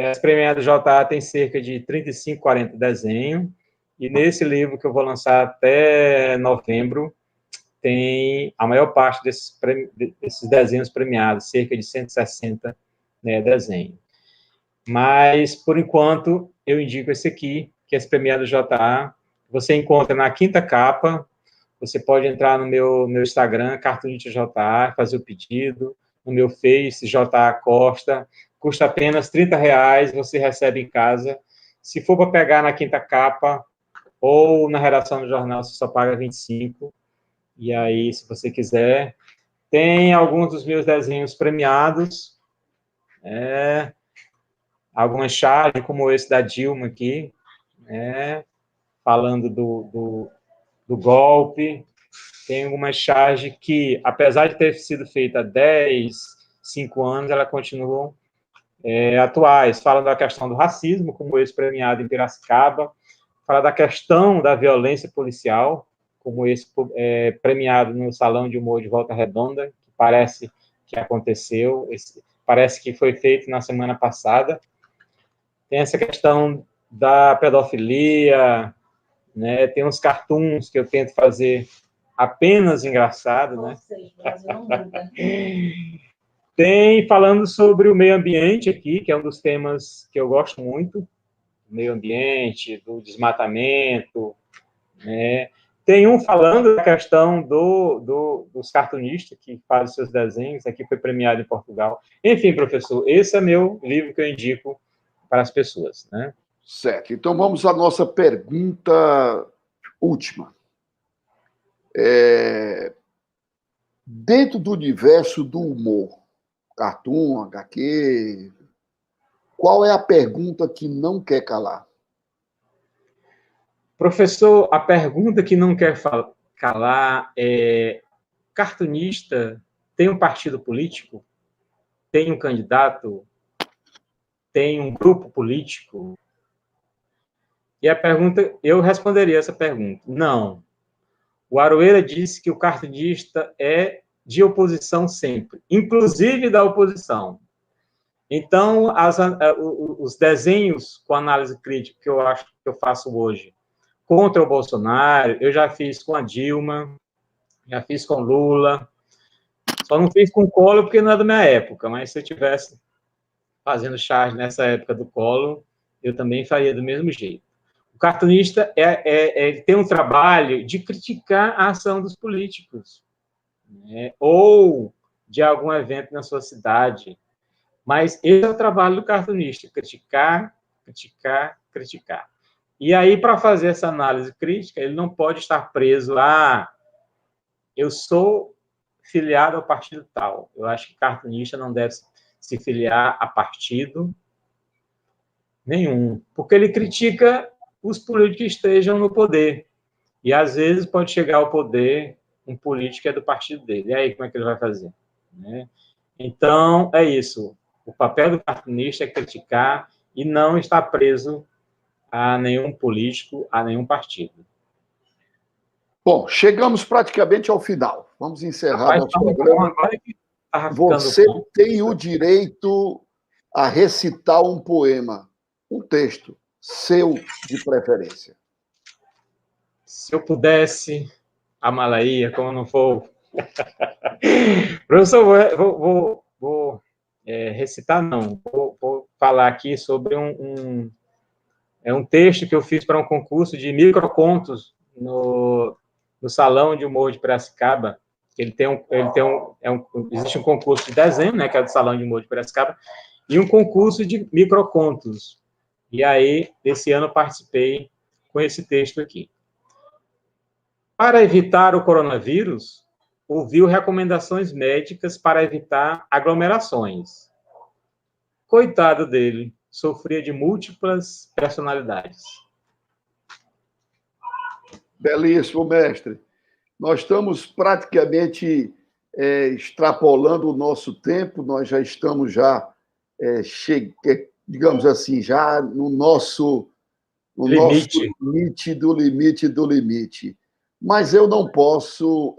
As premiadas JA tem cerca de 35, 40 desenhos, e nesse livro que eu vou lançar até novembro, tem a maior parte desses desenhos premiados, cerca de 160, né, desenhos. Mas, por enquanto, eu indico esse aqui, que é esse premiado JA. Você encontra na quinta capa. Você pode entrar no meu Instagram, Cartunista JA, fazer o pedido. No meu Face, JA Costa. Custa apenas R$30, você recebe em casa. Se for para pegar na quinta capa ou na redação do jornal, você só paga R$25. E aí, se você quiser, tem alguns dos meus desenhos premiados. Algumas charges, como esse da Dilma aqui, falando do golpe. Tem algumas charges que, apesar de ter sido feita há 10, 5 anos, elas continuam atuais. Falam da questão do racismo, como esse premiado em Piracicaba. Fala da questão da violência policial, como esse premiado no Salão de Humor de Volta Redonda, que parece que aconteceu, parece que foi feito na semana passada. Tem essa questão da pedofilia, né? Tem uns cartoons que eu tento fazer apenas engraçado, né? Tem falando sobre o meio ambiente aqui, que é um dos temas que eu gosto muito, meio ambiente, do desmatamento, né? Tem um falando da questão dos cartunistas que fazem seus desenhos, aqui foi premiado em Portugal. Enfim, professor, esse é meu livro que eu indico para as pessoas, né? Certo. Então, vamos à nossa pergunta última. Dentro do universo do humor, cartoon, HQ, qual é a pergunta que não quer calar? Professor, a pergunta que não quer calar é: cartunista tem um partido político? Tem um candidato? Tem um grupo político? E a pergunta, eu responderia essa pergunta: não. O Aroeira disse que o cartunista é de oposição sempre, inclusive da oposição. Então, os desenhos com análise crítica que eu acho que eu faço hoje contra o Bolsonaro, eu já fiz com a Dilma, já fiz com Lula, só não fiz com o Collor porque não é da minha época, mas se eu tivesse fazendo charge nessa época do Collor, eu também faria do mesmo jeito. O cartunista ele tem um trabalho de criticar a ação dos políticos, né? Ou de algum evento na sua cidade. Mas esse é o trabalho do cartunista, criticar, criticar, criticar. E aí, para fazer essa análise crítica, ele não pode estar preso a eu sou filiado ao partido tal. Eu acho que cartunista não deve se filiar a partido nenhum, porque ele critica os políticos que estejam no poder. E, às vezes, pode chegar ao poder um político que é do partido dele. E aí, como é que ele vai fazer? Né? Então, é isso. O papel do cartunista é criticar e não estar preso a nenhum político, a nenhum partido. Bom, chegamos praticamente ao final. Vamos encerrar nosso programa. Você tem o direito a recitar um poema, um texto seu de preferência. Se eu pudesse, Amalaia, como não for. Professor, vou recitar, não. Vou falar aqui sobre um texto que eu fiz para um concurso de microcontos no Salão de Humor de Piracicaba. Existe um concurso de desenho, né, que é do Salão de Humor de Piracicaba, e um concurso de microcontos. E aí, esse ano, eu participei com esse texto aqui. Para evitar o coronavírus, ouviu recomendações médicas para evitar aglomerações. Coitado dele, sofria de múltiplas personalidades. Belíssimo, mestre. Nós estamos praticamente extrapolando o nosso tempo, nós já estamos digamos assim, já no nosso limite do limite do limite. Mas eu não posso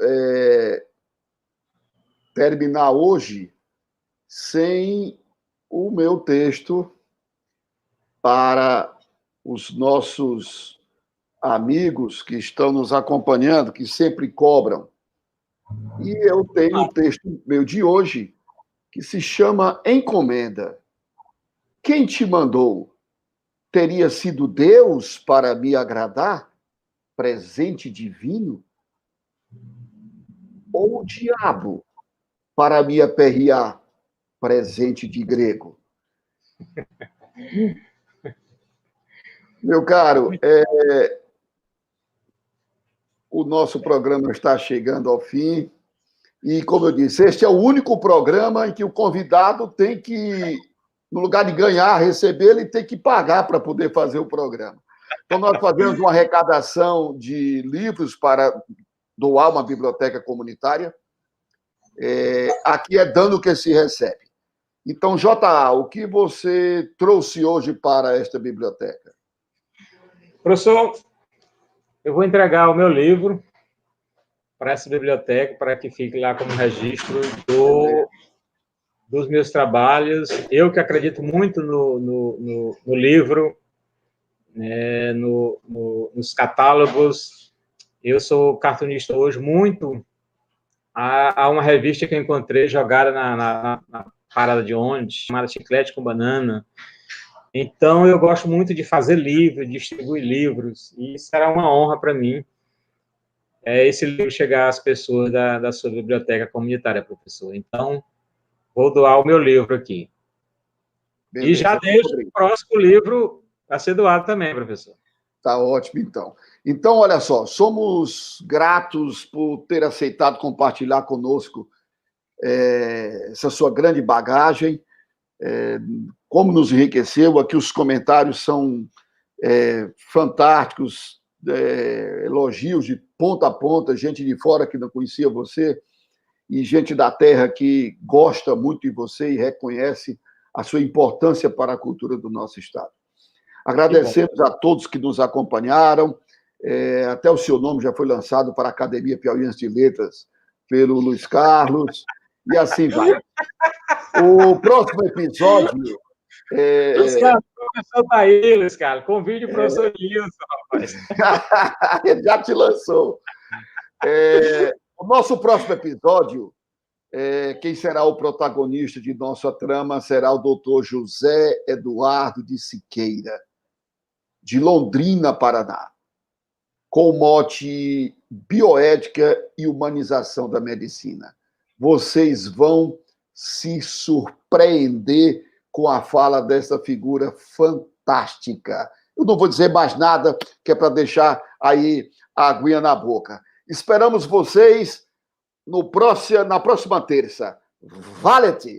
terminar hoje sem o meu texto para os nossos amigos que estão nos acompanhando, que sempre cobram. E eu tenho um texto meu de hoje que se chama Encomenda. Quem te mandou? Teria sido Deus para me agradar? Presente divino? Ou o diabo para me aperrear? Presente de grego? Meu caro, o nosso programa está chegando ao fim. E, como eu disse, este é o único programa em que o convidado tem que, no lugar de ganhar, receber, ele tem que pagar para poder fazer o programa. Então, nós fazemos uma arrecadação de livros para doar uma biblioteca comunitária. Aqui é dando que se recebe. Então, J.A., o que você trouxe hoje para esta biblioteca? Professor, eu vou entregar o meu livro para essa biblioteca, para que fique lá como registro dos meus trabalhos. Eu que acredito muito no livro, né, nos catálogos. Eu sou cartunista hoje muito. Há uma revista que eu encontrei jogada na parada de ônibus, chamada Chiclete com Banana. Então, eu gosto muito de fazer livros, distribuir livros, e será uma honra para mim esse livro chegar às pessoas da sua biblioteca comunitária, professor. Então, vou doar o meu livro aqui. Beleza. E já deixo o próximo livro a ser doado também, professor. Tá ótimo, então. Então, olha só, somos gratos por ter aceitado compartilhar conosco essa sua grande bagagem, como nos enriqueceu. Aqui os comentários são fantásticos, elogios de ponta a ponta, gente de fora que não conhecia você e gente da terra que gosta muito de você e reconhece a sua importância para a cultura do nosso estado. Agradecemos a todos que nos acompanharam. Até o seu nome já foi lançado para a Academia Piauiense de Letras pelo Luiz Carlos, e assim vai. O próximo episódio... Luiz Carlos, o professor está aí, Luiz Carlos. Convide o professor Nilson, rapaz. Ele já te lançou. O nosso próximo episódio, quem será o protagonista de nossa trama será o doutor José Eduardo de Siqueira, de Londrina, Paraná, com o mote Bioética e Humanização da Medicina. Vocês vão se surpreender com a fala dessa figura fantástica. Eu não vou dizer mais nada, que é para deixar aí a aguinha na boca. Esperamos vocês na próxima terça. Vale-te!